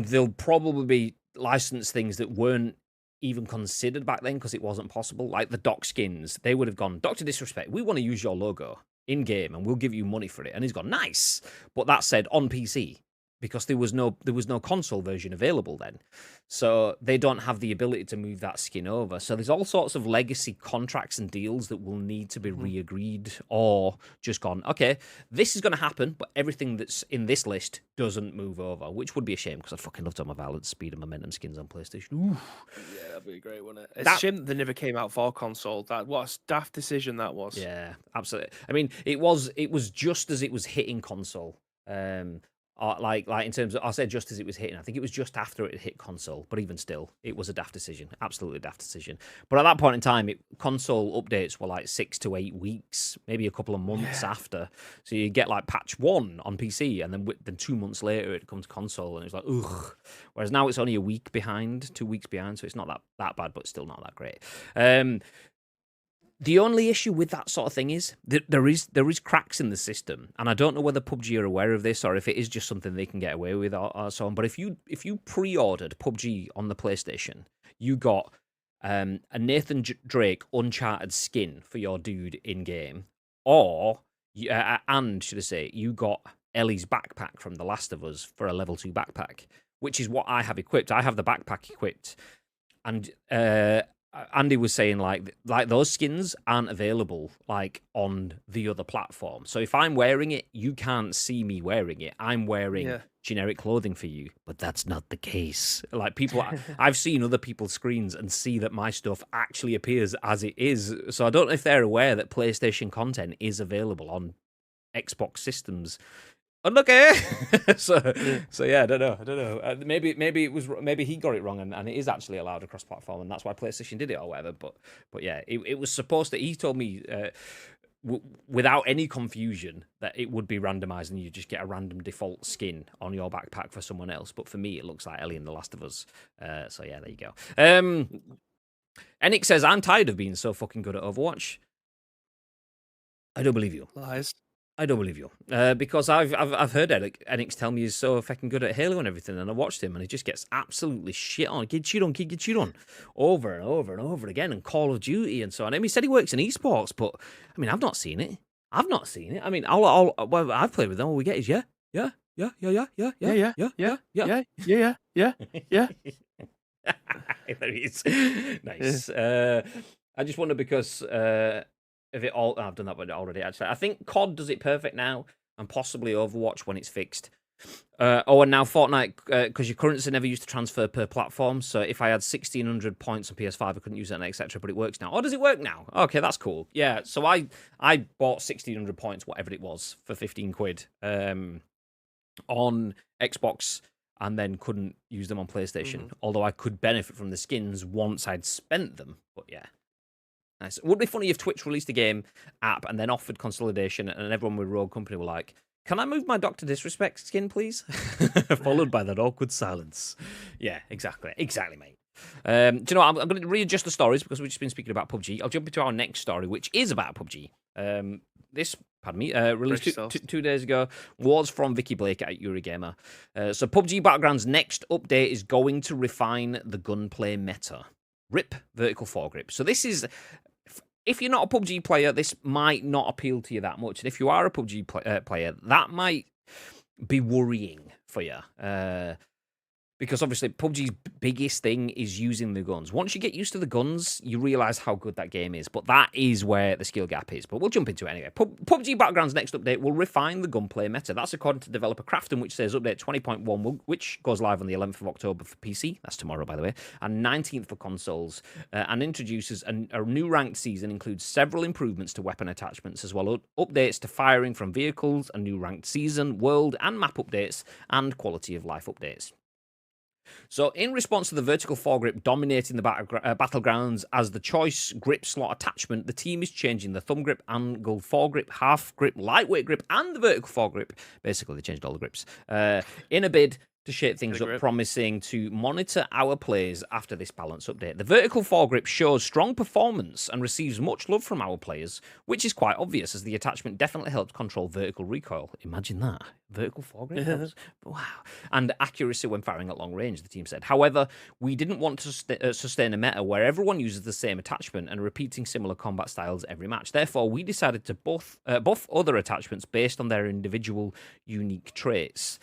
[SPEAKER 1] there'll probably be licensed things that weren't even considered back then because it wasn't possible. Like the doc skins, they would have gone, "Dr. Disrespect, we want to use your logo in game and we'll give you money for it." And he's gone, "Nice." But that said on PC, because there was no console version available then. So they don't have the ability to move that skin over. So there's all sorts of legacy contracts and deals that will need to be re-agreed or just gone, okay, this is going to happen, but everything that's in this list doesn't move over, which would be a shame because I'd fucking love to have my Violence, Speed and Momentum skins on PlayStation. Ooh.
[SPEAKER 2] Yeah, that'd be great, wouldn't it? It's a shame that they never came out for console. What a daft decision that was.
[SPEAKER 1] Yeah, absolutely. I mean, it was just as it was hitting console. Like in terms of, I said just as it was hitting, I think it was just after it hit console, but even still, it was a daft decision, absolutely daft decision. But at that point in time, console updates were like 6 to 8 weeks, maybe a couple of months after. So you get like patch 1 on PC, and then 2 months later it comes to console, and it's like, ugh. Whereas now it's only a week behind, 2 weeks behind, so it's not that bad, but still not that great. The only issue with that sort of thing is that there is cracks in the system, and I don't know whether PUBG are aware of this or if it is just something they can get away with or so on. But if you pre-ordered PUBG on the PlayStation, you got a Nathan Drake Uncharted skin for your dude in game, and should I say, you got Ellie's backpack from The Last of Us for a level 2 backpack, which is what I have equipped. I have the backpack equipped, and Andy was saying like those skins aren't available like on the other platform. So if I'm wearing it, you can't see me wearing it. I'm wearing generic clothing for you, but that's not the case. Like people, I've seen other people's screens and see that my stuff actually appears as it is. So I don't know if they're aware that PlayStation content is available on Xbox systems. Unlucky. so yeah, I don't know. Maybe he got it wrong, and it is actually allowed across platform, and that's why PlayStation did it or whatever. But yeah, it was supposed to. He told me without any confusion that it would be randomized, and you just get a random default skin on your backpack for someone else. But for me, it looks like Ellie in The Last of Us. So yeah, there you go. Enix says, I'm tired of being so fucking good at Overwatch. I don't believe you.
[SPEAKER 2] Lies.
[SPEAKER 1] I don't believe you. Because I've heard Enix tell me he's so fucking good at Halo and everything, and I watched him, and he just gets absolutely shit on. Get shit on. Over and over and over again, and Call of Duty and so on. I mean, he said he works in esports, but, I mean, I've not seen it. I mean, well, I've played with them. All we get is, yeah. There he is. Nice. I just wonder because of it all. I've done that one already, actually. I think COD does it perfect now, and possibly Overwatch when it's fixed. And now Fortnite, because your currency never used to transfer per platform. So if I had 1,600 points on PS5, I couldn't use it, etc. But it works now. Oh, does it work now? Okay, that's cool. Yeah. So I bought 1,600 points, whatever it was, for 15 quid on Xbox, and then couldn't use them on PlayStation. Although I could benefit from the skins once I'd spent them. But yeah. Nice. It would be funny if Twitch released a game app and then offered consolidation, and everyone with Rogue Company were like, can I move my Dr. Disrespect skin, please? Followed by that awkward silence. Yeah, exactly. Exactly, mate. Do you know what? I'm going to readjust the stories because we've just been speaking about PUBG. I'll jump into our next story, which is about PUBG. Released 2 days ago, was from Vikki Blake at Eurogamer. So PUBG Battlegrounds' next update is going to refine the gunplay meta. RIP vertical foregrip. So this is... If you're not a PUBG player, this might not appeal to you that much. And if you are a PUBG player, that might be worrying for you. Because obviously PUBG's biggest thing is using the guns. Once you get used to the guns, you realise how good that game is. But that is where the skill gap is. But we'll jump into it anyway. PUBG Battlegrounds' next update will refine the gunplay meta. That's according to developer Crafton, which says update 20.1, which goes live on the 11th of October for PC. That's tomorrow, by the way. And 19th for consoles. And introduces a new ranked season, includes several improvements to weapon attachments, as well as updates to firing from vehicles, a new ranked season, world and map updates, and quality of life updates. So, in response to the vertical foregrip dominating the Battlegrounds as the choice grip slot attachment, the team is changing the thumb grip, angle foregrip, half grip, lightweight grip, and the vertical foregrip. Basically, they changed all the grips. In a bid to shake things up, promising to monitor our players after this balance update. The vertical foregrip shows strong performance and receives much love from our players, which is quite obvious as the attachment definitely helps control vertical recoil. Imagine that. Vertical foregrip helps. Wow. And accuracy when firing at long range, the team said. However, we didn't want to sustain a meta where everyone uses the same attachment and repeating similar combat styles every match. Therefore, we decided to buff other attachments based on their individual unique traits.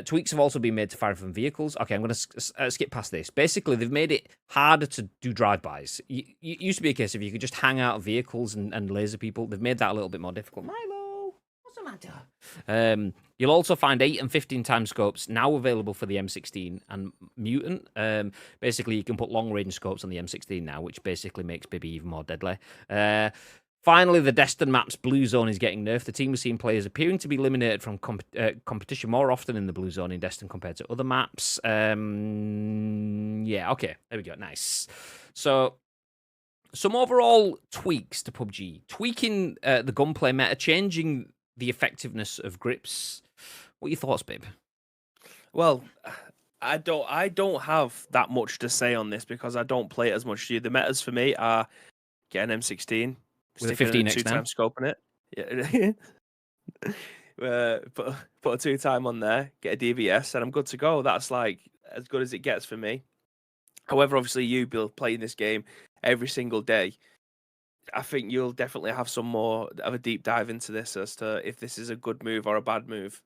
[SPEAKER 1] Tweaks have also been made to fire from vehicles. Okay, I'm going to skip past this. Basically, they've made it harder to do drive-bys. It used to be a case of you could just hang out of vehicles and laser people. They've made that a little bit more difficult. Milo, what's the matter? You'll also find 8 and 15 time scopes now available for the M16 and Mutant. Basically, you can put long-range scopes on the M16 now, which basically makes Bibby even more deadly. Finally, the Destin map's blue zone is getting nerfed. The team has seen players appearing to be eliminated from competition more often in the blue zone in Destin compared to other maps. Yeah, okay. There we go. Nice. So, some overall tweaks to PUBG. Tweaking the gunplay meta, changing the effectiveness of grips. What are your thoughts, babe?
[SPEAKER 2] Well, I don't have that much to say on this because I don't play it as much as you. The metas for me are get an M16.
[SPEAKER 1] With a 15x
[SPEAKER 2] 2-time scope on it. Yeah. Put a 2-time on there, get a DVS, and I'm good to go. That's like as good as it gets for me. However, obviously, you, Bill, playing this game every single day, I think you'll definitely have some more of a deep dive into this as to if this is a good move or a bad move.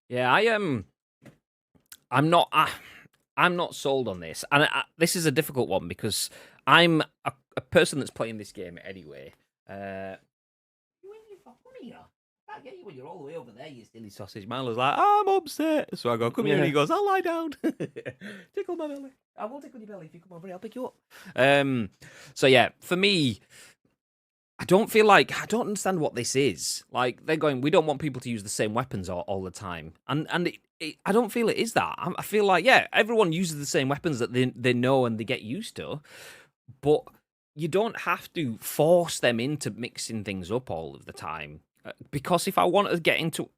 [SPEAKER 1] Yeah, I'm not sold on this, and this is a difficult one because I'm a person that's playing this game anyway. Where are you? I can't get you when you're all the way over there, you silly sausage. Milo's like, I'm upset. So I go, come here, and he goes, I'll lie down. Tickle my belly. I will tickle your belly if you come over here. I'll pick you up. So yeah, for me, I don't understand what this is. Like, they're going, we don't want people to use the same weapons all the time. And I don't feel it is that. I feel like, yeah, everyone uses the same weapons that they know and they get used to. But you don't have to force them into mixing things up all of the time. Because if I want to get into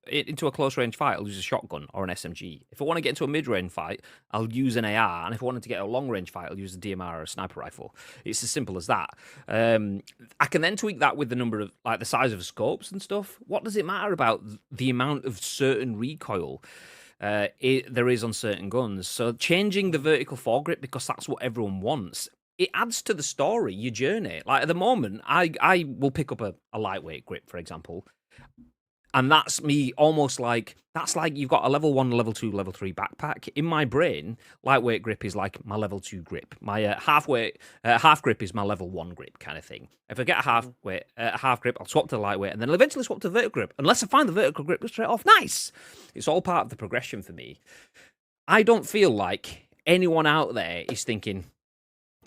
[SPEAKER 1] a close range fight, I'll use a shotgun or an SMG. If I want to get into a mid range fight, I'll use an AR, and if I wanted to get a long range fight, I'll use a DMR or a sniper rifle. It's as simple as that. I can then tweak that with the number of the size of scopes and stuff. What does it matter about the amount of certain recoil there is on certain guns? So changing the vertical foregrip because that's what everyone wants. It adds to the story, your journey. Like at the moment, I will pick up a lightweight grip, for example, and that's me almost like you've got a level 1, level 2, level 3 backpack. In my brain, lightweight grip is like my level 2 grip. My half grip is my level 1 grip kind of thing. If I get a half grip, I'll swap to the lightweight, and then I'll eventually swap to the vertical grip, unless I find the vertical grip straight off. Nice! It's all part of the progression for me. I don't feel like anyone out there is thinking,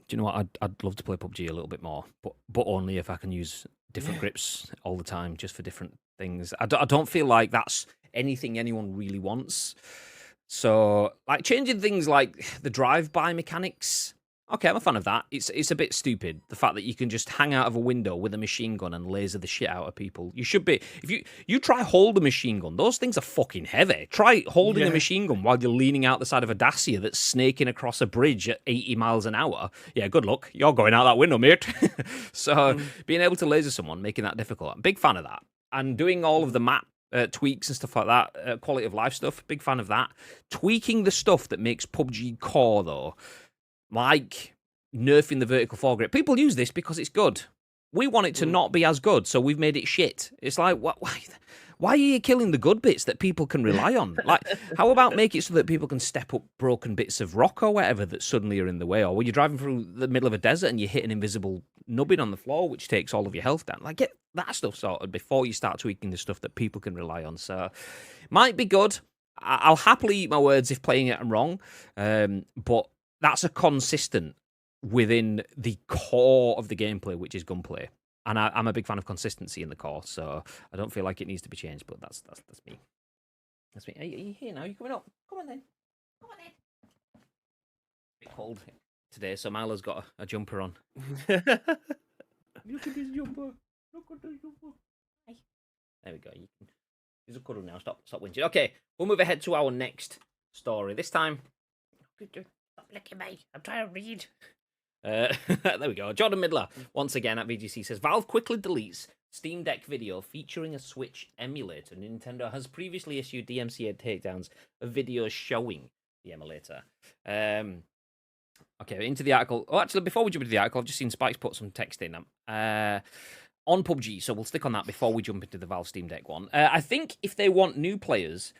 [SPEAKER 1] do you know what? I'd love to play PUBG a little bit more, but only if I can use different grips all the time, just for different things. I don't feel like that's anything anyone really wants. So, like changing things like the drive-by mechanics. Okay, I'm a fan of that. It's a bit stupid, the fact that you can just hang out of a window with a machine gun and laser the shit out of people. You should be... If you try hold a machine gun, those things are fucking heavy. Try holding a machine gun while you're leaning out the side of a Dacia that's snaking across a bridge at 80 miles an hour. Yeah, good luck. You're going out that window, mate. So, being able to laser someone, making that difficult. I'm a big fan of that. And doing all of the map tweaks and stuff like that, quality of life stuff, big fan of that. Tweaking the stuff that makes PUBG core, though, like nerfing the vertical foregrip. People use this because it's good. We want it to not be as good, so we've made it shit. It's like, why are you killing the good bits that people can rely on? Like, how about make it so that people can step up broken bits of rock or whatever that suddenly are in the way? Or when you're driving through the middle of a desert and you hit an invisible nubbin on the floor, which takes all of your health down. Like, get that stuff sorted before you start tweaking the stuff that people can rely on. So, might be good. I'll happily eat my words if playing it I'm wrong, but that's a consistent within the core of the gameplay, which is gunplay. And I'm a big fan of consistency in the core, so I don't feel like it needs to be changed, but that's me. That's me. Are you here now? You coming up? Come on then. Come on then. A bit cold today, so Milo's got a jumper on. Look at this jumper. Look at this jumper. There we go. You can use a cuddle now. Stop whinging. Okay, we'll move ahead to our next story. This time... Stop licking me. I'm trying to read. There we go. Jordan Midler, once again at VGC, says, Valve quickly deletes Steam Deck video featuring a Switch emulator. Nintendo has previously issued DMCA takedowns of videos showing the emulator. Okay, into the article. Oh, actually, before we jump into the article, I've just seen Spikes put some text in on PUBG, so we'll stick on that before we jump into the Valve Steam Deck one. I think if they want new players...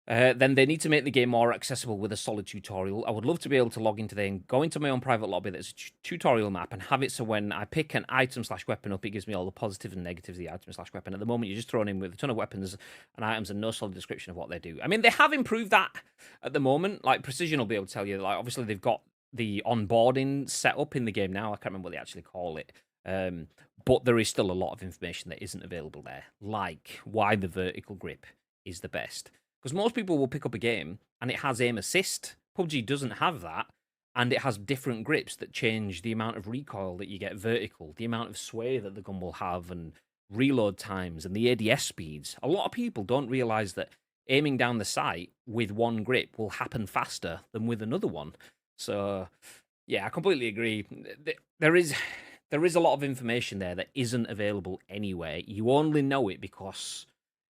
[SPEAKER 1] then they need to make the game more accessible with a solid tutorial. I would love to be able to log into there and go into my own private lobby that's a tutorial map and have it so when I pick an item/weapon up, it gives me all the positives and negatives of the item/weapon. At the moment, you're just thrown in with a ton of weapons and items and no solid description of what they do. I mean, they have improved that at the moment. Like, Precision will be able to tell you, like, obviously they've got the onboarding set up in the game now. I can't remember what they actually call it. But there is still a lot of information that isn't available there, like why the vertical grip is the best. Because most people will pick up a game and it has aim assist. PUBG doesn't have that, and it has different grips that change the amount of recoil that you get vertical, the amount of sway that the gun will have, and reload times, and the ADS speeds. A lot of people don't realise that aiming down the sight with one grip will happen faster than with another one. So, yeah, I completely agree. There is a lot of information there that isn't available anywhere. You only know it because...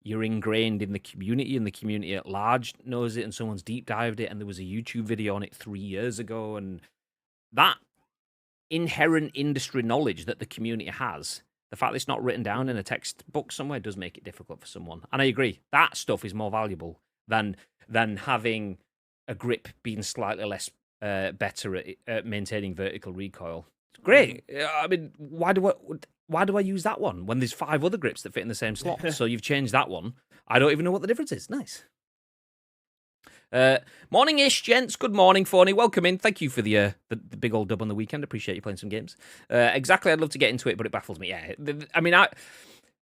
[SPEAKER 1] you're ingrained in the community, and the community at large knows it, and someone's deep dived it, and there was a YouTube video on it 3 years ago, and that inherent industry knowledge that the community has, the fact that it's not written down in a textbook somewhere does make it difficult for someone. And I agree, that stuff is more valuable than having a grip being slightly less better at maintaining vertical recoil. It's great. I mean, why do I use that one when there's 5 other grips that fit in the same slot? So you've changed that one. I don't even know what the difference is. Nice. Morning-ish, gents. Good morning, Phony. Welcome in. Thank you for the big old dub on the weekend. Appreciate you playing some games. Exactly, I'd love to get into it, but it baffles me. Yeah, I mean,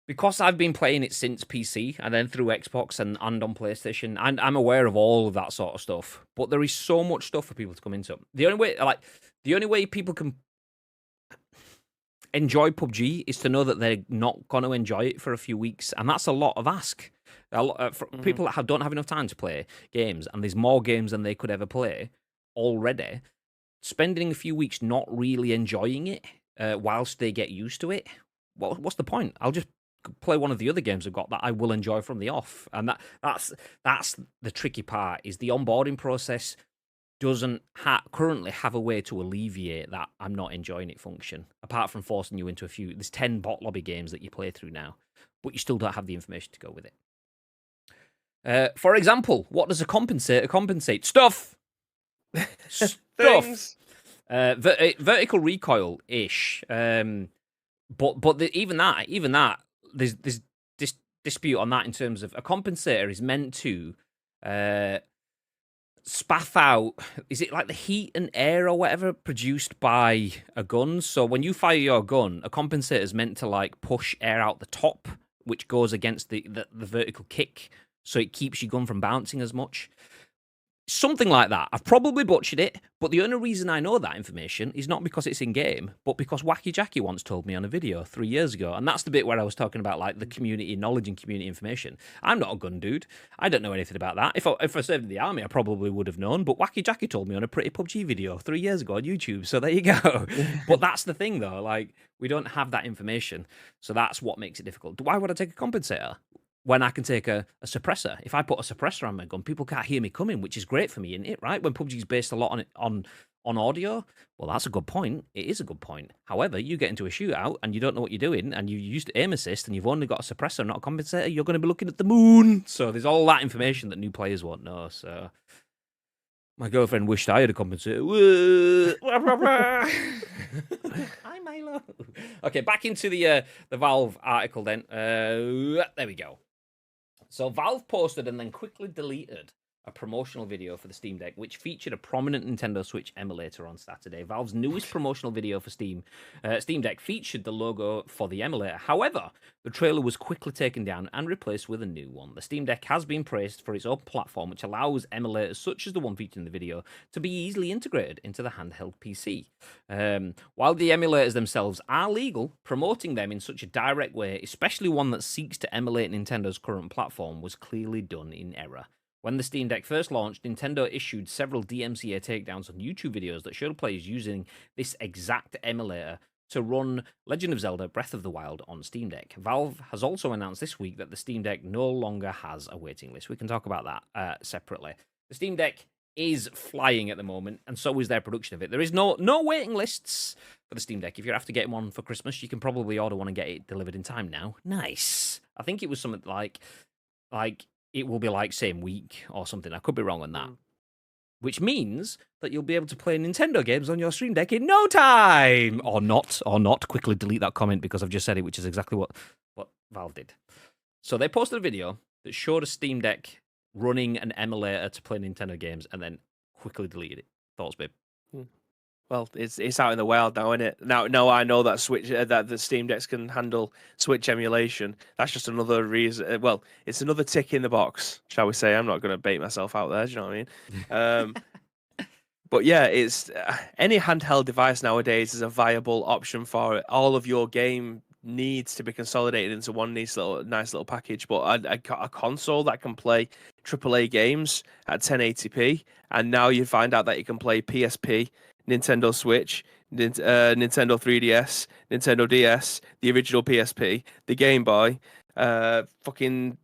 [SPEAKER 1] because I've been playing it since PC and then through Xbox and on PlayStation, and I'm aware of all of that sort of stuff. But there is so much stuff for people to come into. The only way people can... enjoy PUBG is to know that they're not going to enjoy it for a few weeks, and that's a lot of ask. For people that don't have enough time to play games, and there's more games than they could ever play already, spending a few weeks not really enjoying it whilst they get used to it, what's the point? I'll just play one of the other games I've got that I will enjoy from the off, and that's the tricky part. Is the onboarding process doesn't currently have a way to alleviate that I'm not enjoying it function, apart from forcing you into there's 10 bot lobby games that you play through now, but you still don't have the information to go with it. For example, what does a compensator compensate? Stuff!
[SPEAKER 2] Things.
[SPEAKER 1] Vertical recoil-ish. But even that, there's this dispute on that in terms of a compensator is meant to spaff out, is it like the heat and air or whatever produced by a gun? So when you fire your gun, a compensator is meant to like push air out the top, which goes against the vertical kick, so it keeps your gun from bouncing as much. Something like that. I've probably butchered it, but the only reason I know that information is not because it's in game, but because Wacky Jackie once told me on a video 3 years ago, and that's the bit where I was talking about like the community knowledge and community information. I'm not a gun dude. I don't know anything about that. If I served in the army, I probably would have known, but Wacky Jackie told me on a pretty PUBG video 3 years ago on YouTube, so there you go. But that's the thing though, like we don't have that information, so that's what makes it difficult. Why would I take a compensator when I can take a suppressor? If I put a suppressor on my gun, people can't hear me coming, which is great for me, isn't it? Right? When PUBG is based a lot on audio, well, that's a good point. It is a good point. However, you get into a shootout and you don't know what you're doing, and you used aim assist, and you've only got a suppressor, not a compensator. You're going to be looking at the moon. So there's all that information that new players won't know. So my girlfriend wished I had a compensator. Hi, Milo. Okay, back into the Valve article then. There we go. So Valve posted and then quickly deleted a promotional video for the Steam Deck, which featured a prominent Nintendo Switch emulator on Saturday. Valve's newest promotional video for Steam Deck featured the logo for the emulator. However, the trailer was quickly taken down and replaced with a new one. The Steam Deck has been praised for its own platform, which allows emulators such as the one featured in the video to be easily integrated into the handheld PC. While the emulators themselves are legal, promoting them in such a direct way, especially one that seeks to emulate Nintendo's current platform, was clearly done in error. When the Steam Deck first launched, Nintendo issued several DMCA takedowns on YouTube videos that showed players using this exact emulator to run Legend of Zelda Breath of the Wild on Steam Deck. Valve has also announced this week that the Steam Deck no longer has a waiting list. We can talk about that separately. The Steam Deck is flying at the moment, and so is their production of it. There is no waiting lists for the Steam Deck. If you're after getting one for Christmas, you can probably order one and get it delivered in time now. Nice. I think it was something like it will be like same week or something. I could be wrong on that. Which means that you'll be able to play Nintendo games on your Stream Deck in no time! Or not. Quickly delete that comment because I've just said it, which is exactly what Valve did. So they posted a video that showed a Steam Deck running an emulator to play Nintendo games and then quickly deleted it. Thoughts, babe?
[SPEAKER 2] Well, it's out in the wild now, isn't it? Now I know that that the Steam Decks can handle Switch emulation. That's just another reason. Well, it's another tick in the box, shall we say? I'm not going to bait myself out there. Do you know what I mean? But yeah, it's any handheld device nowadays is a viable option for it. All of your game needs to be consolidated into one nice little package. But a console that can play AAA games at 1080p, and now you find out that you can play PSP, Nintendo Switch, Nintendo 3DS, Nintendo DS, the original PSP, the Game Boy, fucking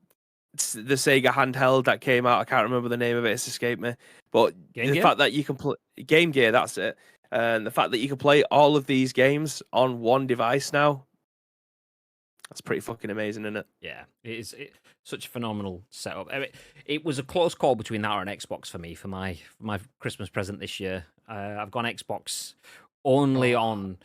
[SPEAKER 2] the Sega handheld that came out. I can't remember the name of it; it's escaped me. But fact that you can play Game Gear, that's it, and the fact that you can play all of these games on one device now, that's pretty fucking amazing, isn't it?
[SPEAKER 1] Yeah, it's such a phenomenal setup. I mean, it was a close call between that or an Xbox for me for my Christmas present this year. I've gone Xbox only on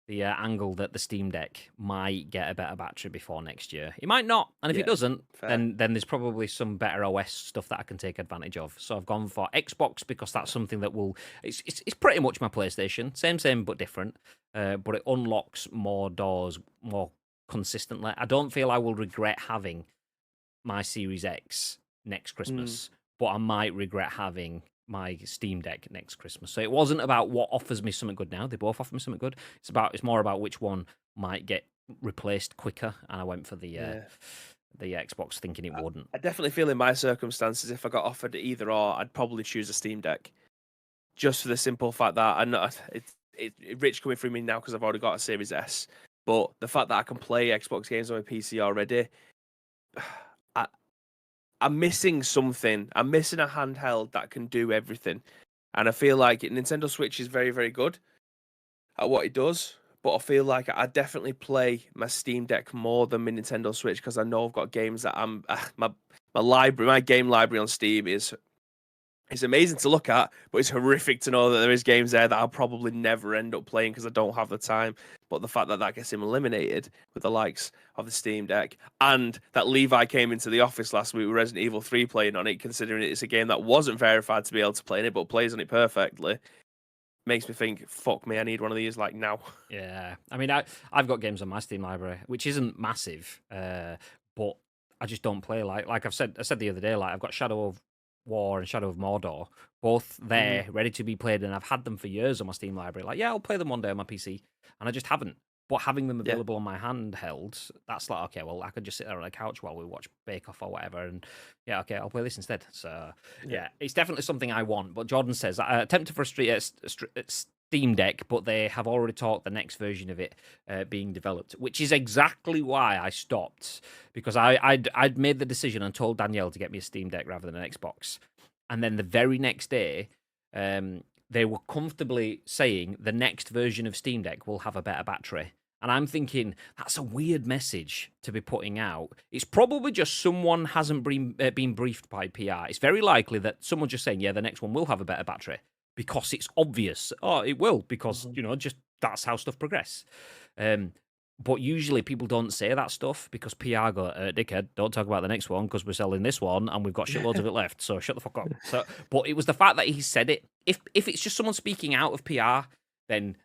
[SPEAKER 1] the angle that the Steam Deck might get a better battery before next year. It might not, and if it doesn't, then there's probably some better OS stuff that I can take advantage of. So I've gone for Xbox because that's something that will. It's pretty much my PlayStation, same but different. But it unlocks more doors more consistently. I don't feel I will regret having my Series X next Christmas, but I might regret having my Steam Deck next Christmas. So it wasn't about what offers me something good now. They both offer me something good. It's more about which one might get replaced quicker. And I went for the Xbox, thinking it wouldn't.
[SPEAKER 2] I definitely feel in my circumstances, if I got offered either or, I'd probably choose a Steam Deck, just for the simple fact that I know it's rich coming through me now because I've already got a Series S. But the fact that I can play Xbox games on my PC already, I'm missing something. I'm missing a handheld that can do everything. And I feel like Nintendo Switch is very, very good at what it does. But I feel like I definitely play my Steam Deck more than my Nintendo Switch because I know I've got games that my game library on Steam is amazing to look at, but it's horrific to know that there is games there that I'll probably never end up playing because I don't have the time. But the fact that that gets eliminated with the likes of the Steam Deck, and that Levi came into the office last week with Resident Evil 3 playing on it, considering it's a game that wasn't verified to be able to play in it, but plays on it perfectly, makes me think, fuck me, I need one of these like now.
[SPEAKER 1] Yeah, I mean, I've got games on my Steam library, which isn't massive, but I just don't play. Like I said the other day, like I've got Shadow of War and Shadow of Mordor, both there, ready to be played, and I've had them for years on my Steam library. Like, yeah, I'll play them one day on my PC, and I just haven't. But having them available on my handheld, that's like, okay, well, I could just sit there on a couch while we watch Bake Off or whatever, and yeah, okay, I'll play this instead. So, yeah, it's definitely something I want. But Jordan says, tempted for a Steam Deck, but they have already talked the next version of it being developed, which is exactly why I stopped, because I'd made the decision and told Danielle to get me a Steam Deck rather than an Xbox. And then the very next day, they were comfortably saying the next version of Steam Deck will have a better battery. And I'm thinking, that's a weird message to be putting out. It's probably just someone hasn't been briefed by PR. It's very likely that someone's just saying, yeah, the next one will have a better battery, because it's obvious. Oh, it will, because, just that's how stuff progress. But usually people don't say that stuff because PR go, dickhead, don't talk about the next one because we're selling this one and we've got shitloads of it left, so shut the fuck up. So, but it was the fact that he said it. If it's just someone speaking out of PR, then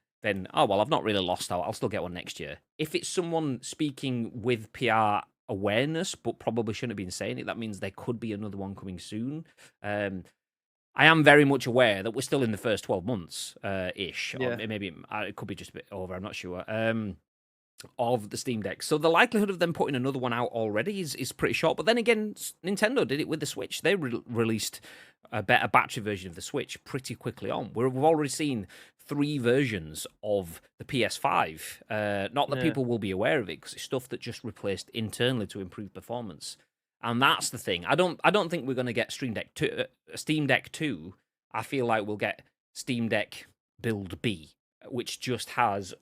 [SPEAKER 1] oh, well, I've not really lost out. I'll still get one next year. If it's someone speaking with PR awareness but probably shouldn't have been saying it, that means there could be another one coming soon. I am very much aware that we're still in the first 12 months ish.
[SPEAKER 2] Yeah.
[SPEAKER 1] Or maybe it could be just a bit over, I'm not sure. Of the Steam Deck. So the likelihood of them putting another one out already is pretty short. But then again, Nintendo did it with the Switch. They released a better battery version of the Switch pretty quickly on. We've already seen 3 versions of the PS5. Not that people will be aware of it, because it's stuff that just replaced internally to improve performance. And that's the thing. I don't think we're going to get Steam Deck 2. I feel like we'll get Steam Deck Build B, which just has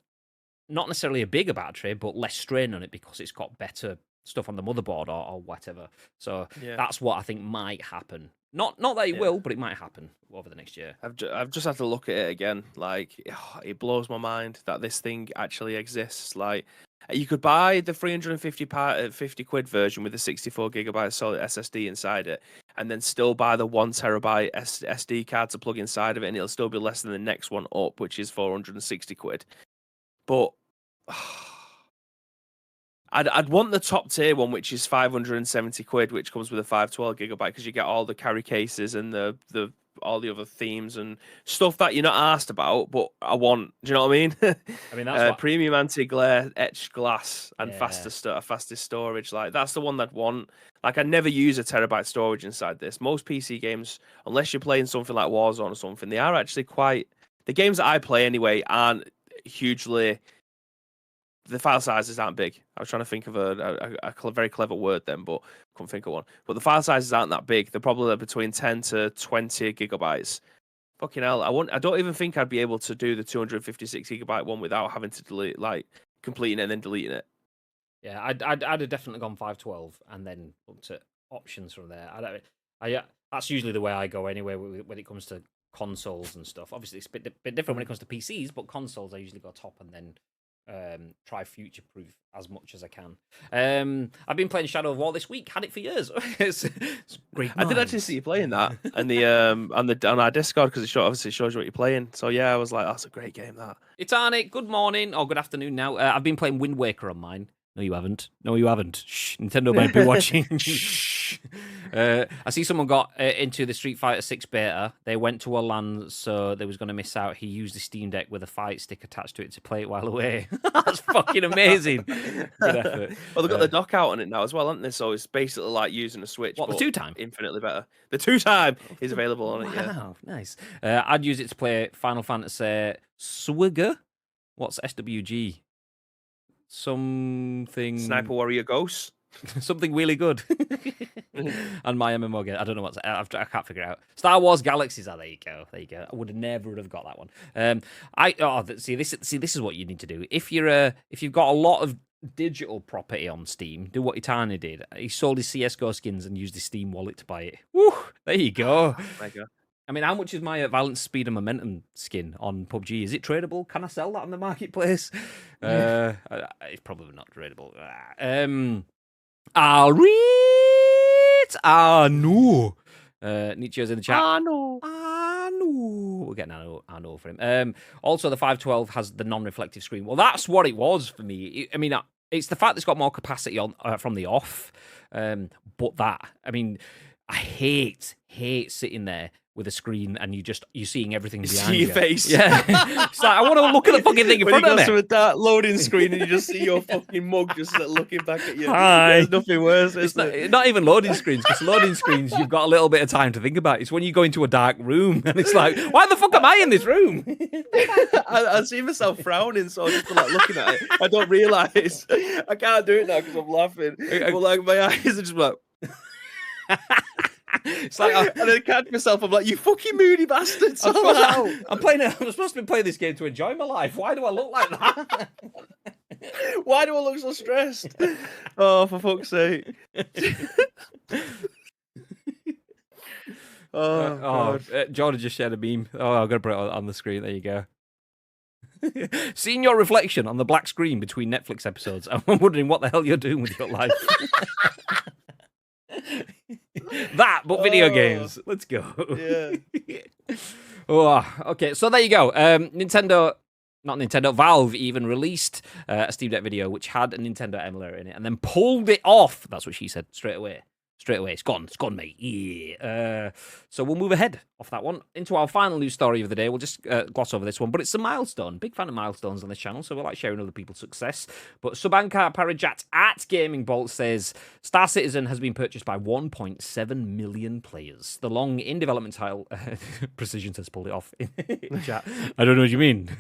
[SPEAKER 1] not necessarily a bigger battery, but less strain on it because it's got better stuff on the motherboard or whatever. So that's what I think might happen. Not that it will, but it might happen over the next year.
[SPEAKER 2] I've just had to look at it again. Like, it blows my mind that this thing actually exists. Like, you could buy the 50 quid version with the 64 gigabyte solid SSD inside it, and then still buy the 1 terabyte SD card to plug inside of it, and it'll still be less than the next one up, which is 460 quid. But I'd want the top tier one, which is 570 quid, which comes with a 512 gigabyte, because you get all the carry cases and the all the other themes and stuff that you're not asked about, but I want. Do you know what I mean?
[SPEAKER 1] I mean, that's
[SPEAKER 2] premium anti-glare etched glass and fastest storage. Like, that's the one I'd want. Like, I never use a terabyte storage inside this. Most PC games, unless you're playing something like Warzone or something, they are actually quite. The games that I play anyway aren't hugely. The file sizes aren't big. I was trying to think of a very clever word then, but couldn't think of one. But the file sizes aren't that big. They're probably between 10 to 20 gigabytes. Fucking hell. I don't even think I'd be able to do the 256 gigabyte one without having to delete, like, completing it and then deleting it.
[SPEAKER 1] Yeah, I'd have definitely gone 512 and then looked at options from there. That's usually the way I go anyway when it comes to consoles and stuff. Obviously, it's a bit different when it comes to PCs, but consoles I usually go top and then try future-proof as much as I can. I've been playing Shadow of War this week. Had it for years. it's great.
[SPEAKER 2] I did actually see you playing that, and on our Discord, because it obviously shows you what you're playing. So yeah, I was like, that's a great game. That.
[SPEAKER 1] It's Arnie. Good morning or good afternoon now. I've been playing Wind Waker on mine. No, you haven't. Shh, Nintendo might be watching. Ouch. I see someone got into the Street Fighter 6 beta. They went to a LAN, so they was going to miss out. He used the Steam Deck with a fight stick attached to it to play it while away. That's fucking amazing. Good effort.
[SPEAKER 2] Well, they've got the dock out on it now as well, haven't they? So it's basically like using a Switch.
[SPEAKER 1] What, the
[SPEAKER 2] but
[SPEAKER 1] 2-time?
[SPEAKER 2] Infinitely better. The 2-time is available on it, yeah.
[SPEAKER 1] Wow, nice. I'd use it to play Final Fantasy Swigger. What's SWG? Something...
[SPEAKER 2] Sniper Warrior Ghosts.
[SPEAKER 1] Something really good. And my MMO game. I don't know what's... I can't figure it out. Star Wars Galaxies. Oh, there you go. There you go. I would never have got that one. This is what you need to do. If you've got a lot of digital property on Steam, do what Itani did. He sold his CS:GO skins and used his Steam wallet to buy it. Woo! There you go. I mean, how much is my Violence, Speed, and Momentum skin on PUBG? Is it tradable? Can I sell that on the marketplace? It's probably not tradable. I'll read. No. Nietzsche's in the chat.
[SPEAKER 2] No.
[SPEAKER 1] We'll get an no for him. Also, the 512 has the non-reflective screen. Well, that's what it was for me. I mean, it's the fact that it's got more capacity on from the off. But that, I mean, I hate sitting there with a screen and you're seeing everything behind
[SPEAKER 2] see your face.
[SPEAKER 1] Yeah. It's like, I want to look at the fucking thing in front of me.
[SPEAKER 2] When you go to a dark loading screen and you just see your fucking mug just looking back at you.
[SPEAKER 1] Hi.
[SPEAKER 2] There's nothing worse.
[SPEAKER 1] It's not even loading screens, because loading screens, you've got a little bit of time to think about it. It's when you go into a dark room and it's like, why the fuck am I in this room?
[SPEAKER 2] I see myself frowning, so I just like looking at it. I don't realise. I can't do it now because I'm laughing. But like my eyes are just like...
[SPEAKER 1] It's like,
[SPEAKER 2] and then I catch myself. I'm like, you fucking moody bastards!
[SPEAKER 1] I'm supposed to be playing this game to enjoy my life. Why do I look like that?
[SPEAKER 2] Why do I look so stressed? Oh, for fuck's sake!
[SPEAKER 1] Jordan just shared a meme. Oh, I'm gonna put it on the screen. There you go. Seeing your reflection on the black screen between Netflix episodes, I'm wondering what the hell you're doing with your life. That, but video games. Let's go.
[SPEAKER 2] Yeah.
[SPEAKER 1] Okay, so there you go. Valve even released a Steam Deck video which had a Nintendo emulator in it and then pulled it off. That's what she said straight away. It's gone, mate. Yeah. So we'll move ahead off that one into our final news story of the day. We'll just gloss over this one, but it's a milestone. Big fan of milestones on this channel, so we like sharing other people's success. But Shubhankar Parijat at Gaming Bolt says Star Citizen has been purchased by 1.7 million players. The long in development title, Precision has pulled it off in chat. I don't know what you mean.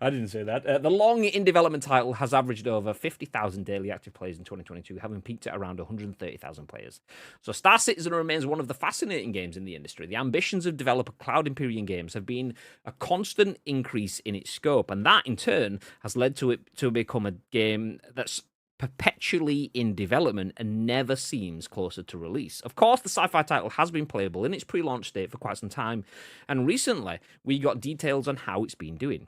[SPEAKER 1] I didn't say that. The long in development title has averaged over 50,000 daily active players in 2022, having peaked at around 130,000 players. So Star Citizen remains one of the fascinating games in the industry. The ambitions of developer Cloud Imperium Games have been a constant increase in its scope, and that in turn has led to it to become a game that's perpetually in development and never seems closer to release. Of course, the sci-fi title has been playable in its pre-launch state for quite some time, and recently we got details on how it's been doing.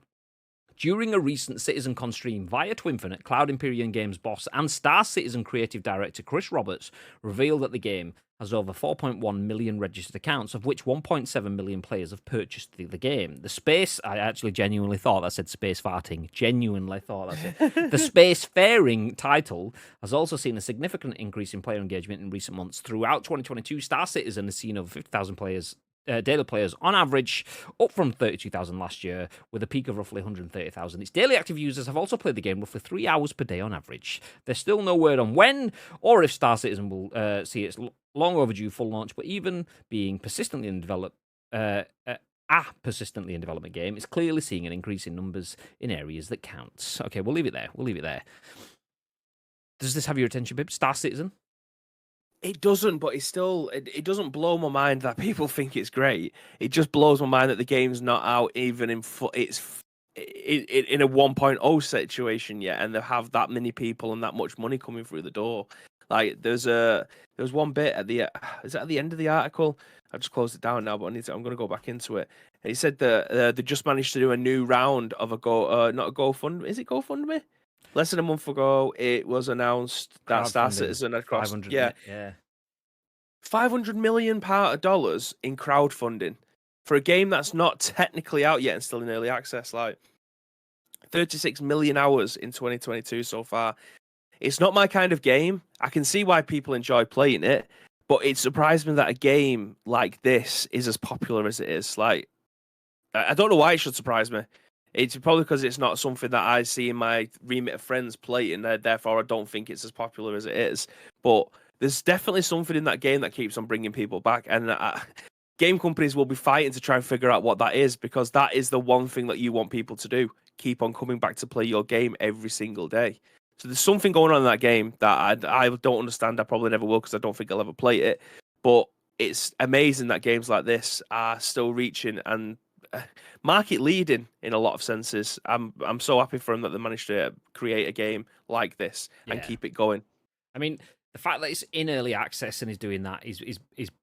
[SPEAKER 1] During a recent CitizenCon stream via Twinfinite, Cloud Imperium Games boss and Star Citizen creative director Chris Roberts revealed that the game has over 4.1 million registered accounts, of which 1.7 million players have purchased the game. The space, I actually genuinely thought that said space farting. Genuinely thought that's it. The spacefaring title has also seen a significant increase in player engagement in recent months. Throughout 2022, Star Citizen has seen over 50,000 players. Daily players on average, up from 32,000 last year, with a peak of roughly 130,000. Its daily active users have also played the game roughly 3 hours per day on average. There's still no word on when or if Star Citizen will see its long overdue full launch, but even being persistently in development game, it's clearly seeing an increase in numbers in areas that counts. Okay, we'll leave it there. Does this have your attention, Bib? Star Citizen?
[SPEAKER 2] It doesn't, but it doesn't blow my mind that people think it's great. It just blows my mind that the game's not out even in a 1.0 situation yet, and they have that many people and that much money coming through the door. Like there was one bit at the end of the article. I've just closed it down now, but I'm going to go back into it. And he said that they just managed to do a new round of not a GoFundMe. Is it GoFundMe? Less than a month ago, it was announced that Star Citizen had crossed $500 million in crowdfunding for a game that's not technically out yet and still in early access. Like 36 million hours in 2022 so far. It's not my kind of game. I can see why people enjoy playing it, But it surprised me that a game like this is as popular as it is. Like, I don't know why it should surprise me. It's probably because it's not something that I see in my remit of friends play, and therefore I don't think it's as popular as it is. But there's definitely something in that game that keeps on bringing people back, and game companies will be fighting to try and figure out what that is, because that is the one thing that you want people to do: keep on coming back to play your game every single day. So there's something going on in that game that I don't understand. I probably never will, because I don't think I'll ever play it. But it's amazing that games like this are still reaching and market leading in a lot of senses. I'm so happy for them that they managed to create a game like this and keep it going.
[SPEAKER 1] I mean, the fact that it's in early access and is doing that is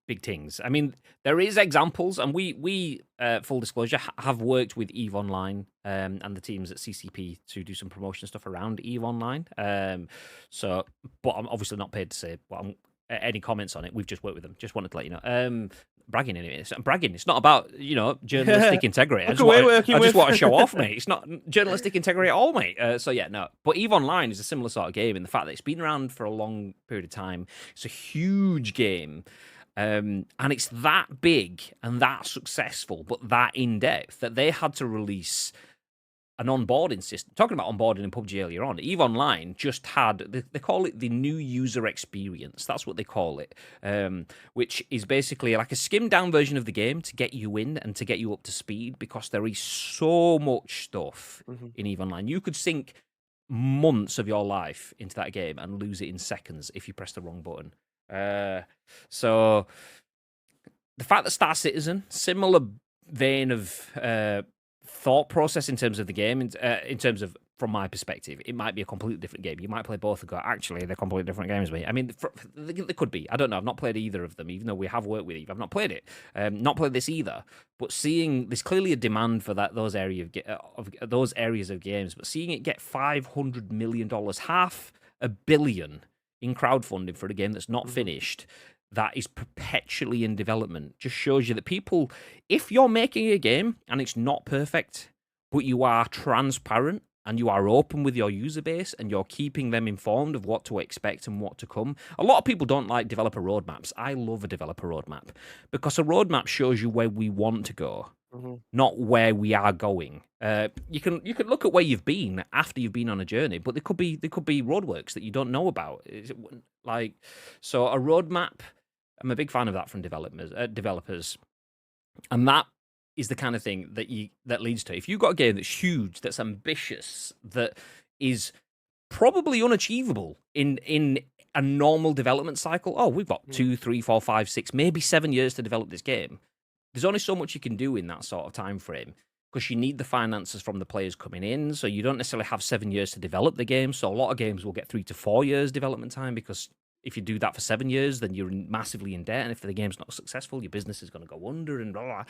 [SPEAKER 1] big things. I mean, there is examples, and we full disclosure have worked with EVE Online and the teams at CCP to do some promotion stuff around EVE Online. So, but I'm obviously not paid to say any comments on it. We've just worked with them. Just wanted to let you know. Bragging anyway. I'm bragging. It's not about journalistic integrity. I just want to show off, mate. It's not journalistic integrity at all, mate. So yeah, no. But EVE Online is a similar sort of game in the fact that it's been around for a long period of time. It's a huge game, and it's that big and that successful, but that in depth that they had to release an onboarding system. Talking about onboarding in PUBG earlier on, EVE Online just had, they call it the new user experience. That's what they call it, which is basically like a skimmed down version of the game to get you in and to get you up to speed, because there is so much stuff in EVE Online. You could sink months of your life into that game and lose it in seconds if you press the wrong button. So the fact that Star Citizen, similar vein of thought process in terms of the game, in terms of, from my perspective, it might be a completely different game. You might play both and go, actually, they're completely different games, mate. I mean, they could be. I don't know. I've not played either of them, even though we have worked with Eve. I've not played it. Not played this either. But seeing, there's clearly a demand for those areas of games, but seeing it get $500 million, $500 million in crowdfunding for a game that's not finished, that is perpetually in development, just shows you that people, if you're making a game and it's not perfect, but you are transparent and you are open with your user base and you're keeping them informed of what to expect and what to come. A lot of people don't like developer roadmaps. I love a developer roadmap, because a roadmap shows you where we want to go, not where we are going. You can look at where you've been after you've been on a journey, but there could be roadworks that you don't know about. So a roadmap, I'm a big fan of that from developers, and that is the kind of thing that leads to, if you've got a game that's huge, that's ambitious, that is probably unachievable in a normal development cycle. Oh, we've got 2, 3, 4, 5, 6, maybe 7 years to develop this game. There's only so much you can do in that sort of time frame, because you need the finances from the players coming in. So you don't necessarily have 7 years to develop the game. So a lot of games will get 3 to 4 years development time, because if you do that for 7 years, then you're massively in debt. And if the game's not successful, your business is going to go under and blah, blah.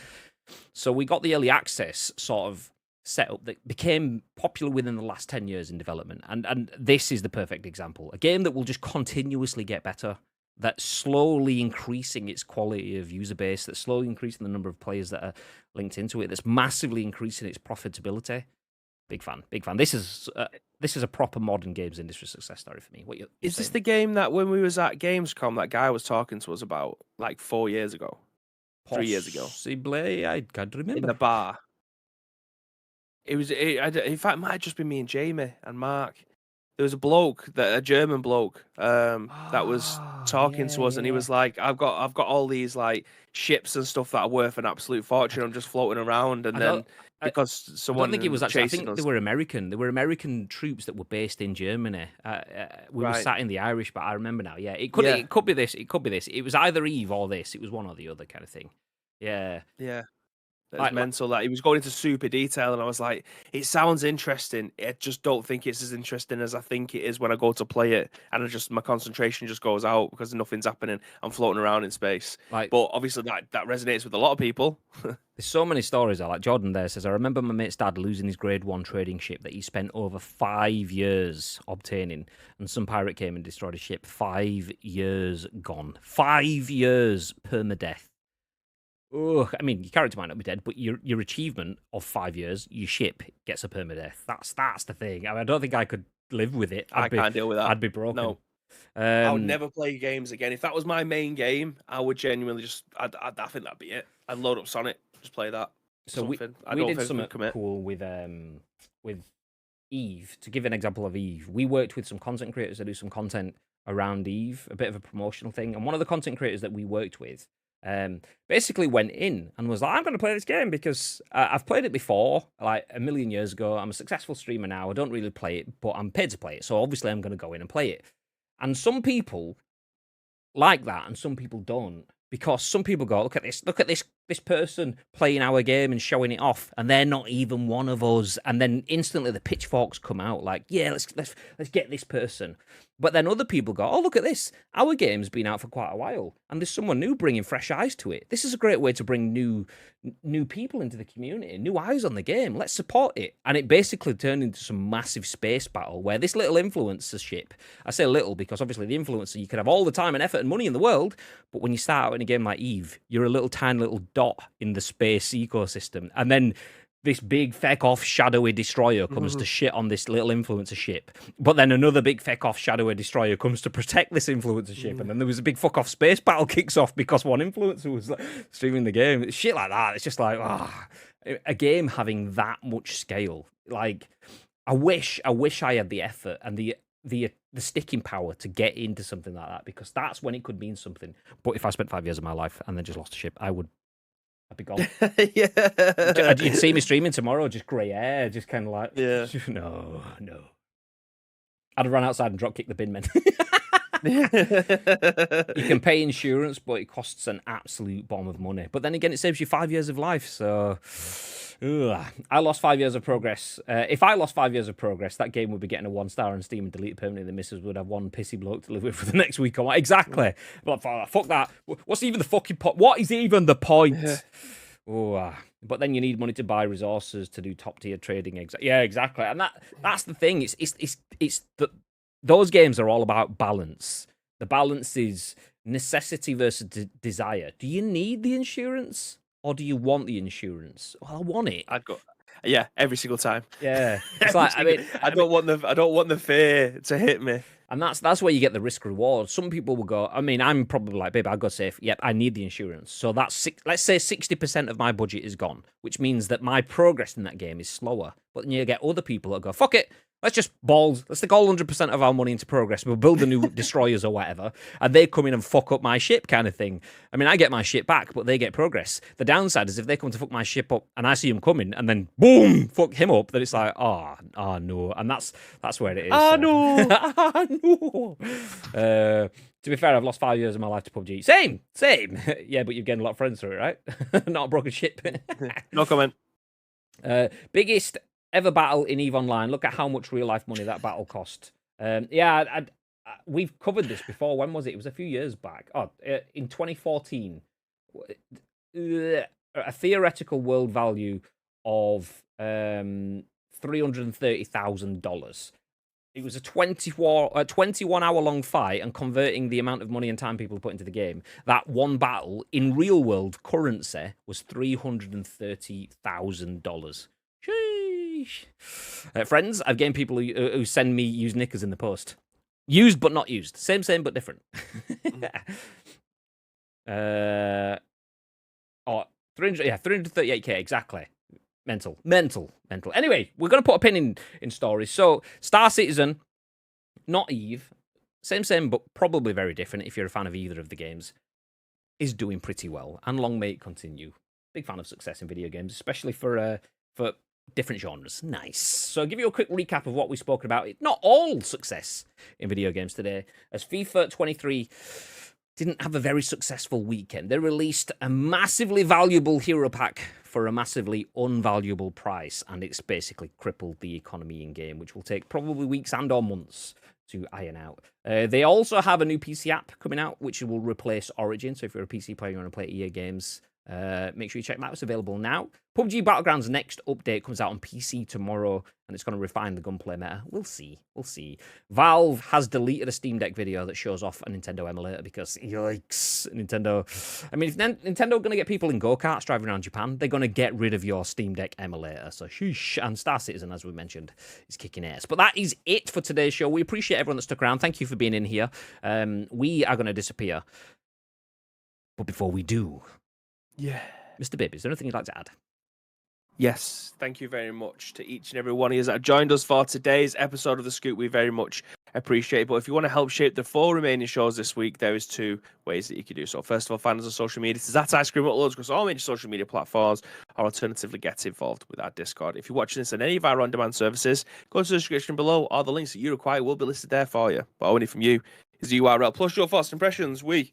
[SPEAKER 1] So we got the early access sort of setup that became popular within the last 10 years in development. And this is the perfect example. A game that will just continuously get better, that's slowly increasing its quality of user base, that's slowly increasing the number of players that are linked into it, that's massively increasing its profitability. Big fan. This is a proper modern games industry success story for me.
[SPEAKER 2] Is this the game that when we was at Gamescom, that guy was talking to us about like 4 years ago, 3 years ago?
[SPEAKER 1] Possibly, I can't remember.
[SPEAKER 2] In the bar. In fact, it might have just been me and Jamie and Mark. There was a German bloke, that was talking to us, and he was like, "I've got all these like ships and stuff that are worth an absolute fortune. I'm just floating around, and then because someone,
[SPEAKER 1] I don't think it was actually. I think
[SPEAKER 2] us.
[SPEAKER 1] they were American. They were American troops that were based in Germany. We were sat in the Irish, but I remember now. Yeah, it could be this. It could be this. It was either Eve or this. It was one or the other kind of thing. Yeah.
[SPEAKER 2] Yeah. That's mental. That he was going into super detail, and I was like, "It sounds interesting. I just don't think it's as interesting as I think it is when I go to play it." And my concentration just goes out because nothing's happening. I'm floating around in space. But obviously, that resonates with a lot of people.
[SPEAKER 1] There's so many stories. Like Jordan there says, I remember my mate's dad losing his Grade 1 trading ship that he spent over 5 years obtaining, and some pirate came and destroyed his ship. 5 years gone. 5 years permadeath. Oh, I mean, your character might not be dead, but your achievement of 5 years, your ship gets a permadeath. That's the thing. I mean, I don't think I could live with it.
[SPEAKER 2] I can't deal with that.
[SPEAKER 1] I'd be broken.
[SPEAKER 2] No. I would
[SPEAKER 1] Um,
[SPEAKER 2] never play games again. If that was my main game, I would genuinely just. I think that'd be it. I'd load up Sonic, just play that.
[SPEAKER 1] so we
[SPEAKER 2] Something. I
[SPEAKER 1] we
[SPEAKER 2] don't
[SPEAKER 1] did
[SPEAKER 2] think I
[SPEAKER 1] something
[SPEAKER 2] could commit.
[SPEAKER 1] cool with Eve. To give an example of Eve, we worked with some content creators to do some content around Eve, a bit of a promotional thing. And one of the content creators that we worked with, basically went in and was like, "I'm going to play this game because I've played it before, like a million years ago. I'm a successful streamer now. I don't really play it, but I'm paid to play it, so obviously I'm going to go in and play it." And some people like that, and some people don't. Because some people go, look at this person playing our game and showing it off, and they're not even one of us. And then instantly the pitchforks come out, like, yeah, let's get this person. But then other people go, oh, look at this, our game's been out for quite a while, and there's someone new bringing fresh eyes to it. This is a great way to bring new people into the community, new eyes on the game. Let's support it. And it basically turned into some massive space battle where this little influencership, I say little because obviously the influencer, you could have all the time and effort and money in the world, but when you start out in a game like Eve, you're a little tiny little dot in the space ecosystem. And then this big feck off shadowy destroyer comes to shit on this little influencer ship. But then another big feck off shadowy destroyer comes to protect this influencer ship. And then there was a big fuck off space battle kicks off because one influencer was like, streaming the game. Shit like that. It's just like, a game having that much scale. Like, I wish I had the effort and the sticking power to get into something like that, because that's when it could mean something. But if I spent 5 years of my life and then just lost a ship, I'd be gone.
[SPEAKER 2] Yeah.
[SPEAKER 1] You'd see me streaming tomorrow, just grey hair, just kind of like,
[SPEAKER 2] Yeah.
[SPEAKER 1] no. I'd run outside and drop kick the bin men. You can pay insurance, but it costs an absolute bomb of money. But then again, it saves you 5 years of life, so... I lost 5 years of progress. If I lost 5 years of progress, that game would be getting a 1-star on Steam and deleted permanently. The missus would have one pissy bloke to live with for the next week. Exactly. But fuck that. What's even the fucking point? What is even the point? But then you need money to buy resources to do top tier trading. Yeah, exactly. And that's the thing. It's those games are all about balance. The balance is necessity versus desire. Do you need the insurance? Or do you want the insurance? Well, I want it.
[SPEAKER 2] I'd go, yeah, every single time.
[SPEAKER 1] Yeah, it's like
[SPEAKER 2] I don't want the fear to hit me.
[SPEAKER 1] And that's where you get the risk reward. Some people will go, I mean, I'm probably like, babe, I'll go safe. Yep, I need the insurance. So that's let's say 60% of my budget is gone, which means that my progress in that game is slower. But then you get other people that go, fuck it. Let's stick all 100% of our money into progress. We'll build the new destroyers or whatever. And they come in and fuck up my ship kind of thing. I mean, I get my ship back, but they get progress. The downside is if they come to fuck my ship up and I see him coming and then boom, fuck him up, then it's like, oh no. And that's where it is.
[SPEAKER 2] No.
[SPEAKER 1] No. To be fair, I've lost 5 years of my life to PUBG. Same. Yeah, but you've gained a lot of friends through it, right? Not a broken ship.
[SPEAKER 2] No comment.
[SPEAKER 1] Biggest ever battle in EVE Online. Look at how much real life money that battle cost. We've covered this before. When was it? It was a few years back. In 2014. A theoretical world value of $330,000. It was a 21-hour-long fight, and converting the amount of money and time people put into the game, that one battle in real-world currency was $330,000. Sheesh. Friends, I've gained people who send me used knickers in the post. Used but not used. Same but different. 338k exactly. Mental. Anyway, we're going to put a pin in stories. So, Star Citizen, not Eve, same, but probably very different if you're a fan of either of the games, is doing pretty well, and long may it continue. Big fan of success in video games, especially for different genres. Nice. So, I'll give you a quick recap of what we've spoken about. Not all success in video games today, as FIFA 23 didn't have a very successful weekend. They released a massively valuable hero pack for a massively unvaluable price, and it's basically crippled the economy in-game, which will take probably weeks and or months to iron out. They also have a new PC app coming out, which will replace Origin, so if you're a PC player, you want to play EA games, Make sure you check that. It's available now. PUBG Battlegrounds next update comes out on PC tomorrow, and it's going to refine the gunplay meta. We'll see. We'll see. Valve has deleted a Steam Deck video that shows off a Nintendo emulator because, yikes, Nintendo. I mean, if Nintendo are going to get people in go-karts driving around Japan, they're going to get rid of your Steam Deck emulator. So, sheesh. And Star Citizen, as we mentioned, is kicking ass. But that is it for today's show. We appreciate everyone that stuck around. Thank you for being in here. We are going to disappear. But before we do...
[SPEAKER 2] Yeah.
[SPEAKER 1] Mr. Bibb, is there anything you'd like to add?
[SPEAKER 2] Yes, thank you very much to each and every one of you that joined us for today's episode of The Scoop. We very much appreciate it. But if you want to help shape the 4 remaining shows this week, there is 2 ways that you can do so. First of all, find us on social media. This is at Ice Cream Uploads across all major social media platforms, or alternatively, get involved with our Discord. If you're watching this on any of our on-demand services, go to the description below. All the links that you require will be listed there for you. But only from you is the URL plus your first impressions. We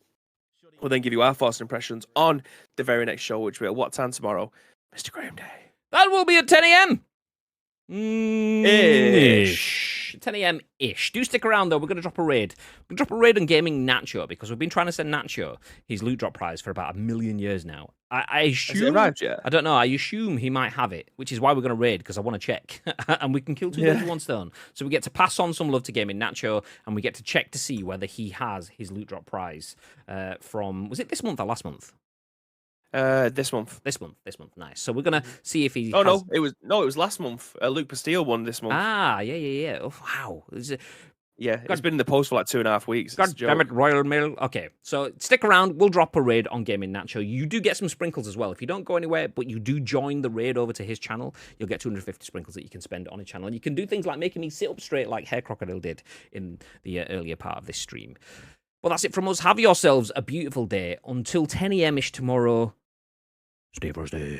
[SPEAKER 2] will then give you our first impressions on the very next show, which will be at what time tomorrow? Mr. Graham Day.
[SPEAKER 1] That will be at 10 a.m.
[SPEAKER 2] Ish.
[SPEAKER 1] 10 a.m.-ish. Do stick around, though. We're going to drop a raid. We're going to drop a raid on Gaming Nacho, because we've been trying to send Nacho his loot drop prize for about 1 million years now. I assume...
[SPEAKER 2] Has it arrived yet?
[SPEAKER 1] I don't know. I assume he might have it, which is why we're going to raid, because I want to check. And we can kill 2 birds with 1 stone. So we get to pass on some love to Gaming Nacho, and we get to check to see whether he has his loot drop prize from... Was it this month or last month?
[SPEAKER 2] This month.
[SPEAKER 1] This month. Nice. So we're gonna see if he.
[SPEAKER 2] No, it was last month. Luke Bastille won this month.
[SPEAKER 1] Ah, yeah. Oh, wow.
[SPEAKER 2] It's been in the post for like 2.5 weeks.
[SPEAKER 1] God damn it, Royal Mail. Okay, so stick around. We'll drop a raid on Gaming Nacho. You do get some sprinkles as well. If you don't go anywhere, but you do join the raid over to his channel, you'll get 250 sprinkles that you can spend on his channel. And you can do things like making me sit up straight like Hair Crocodile did in the earlier part of this stream. Well, that's it from us. Have yourselves a beautiful day. Until 10 a.m.-ish tomorrow. Stay frosty.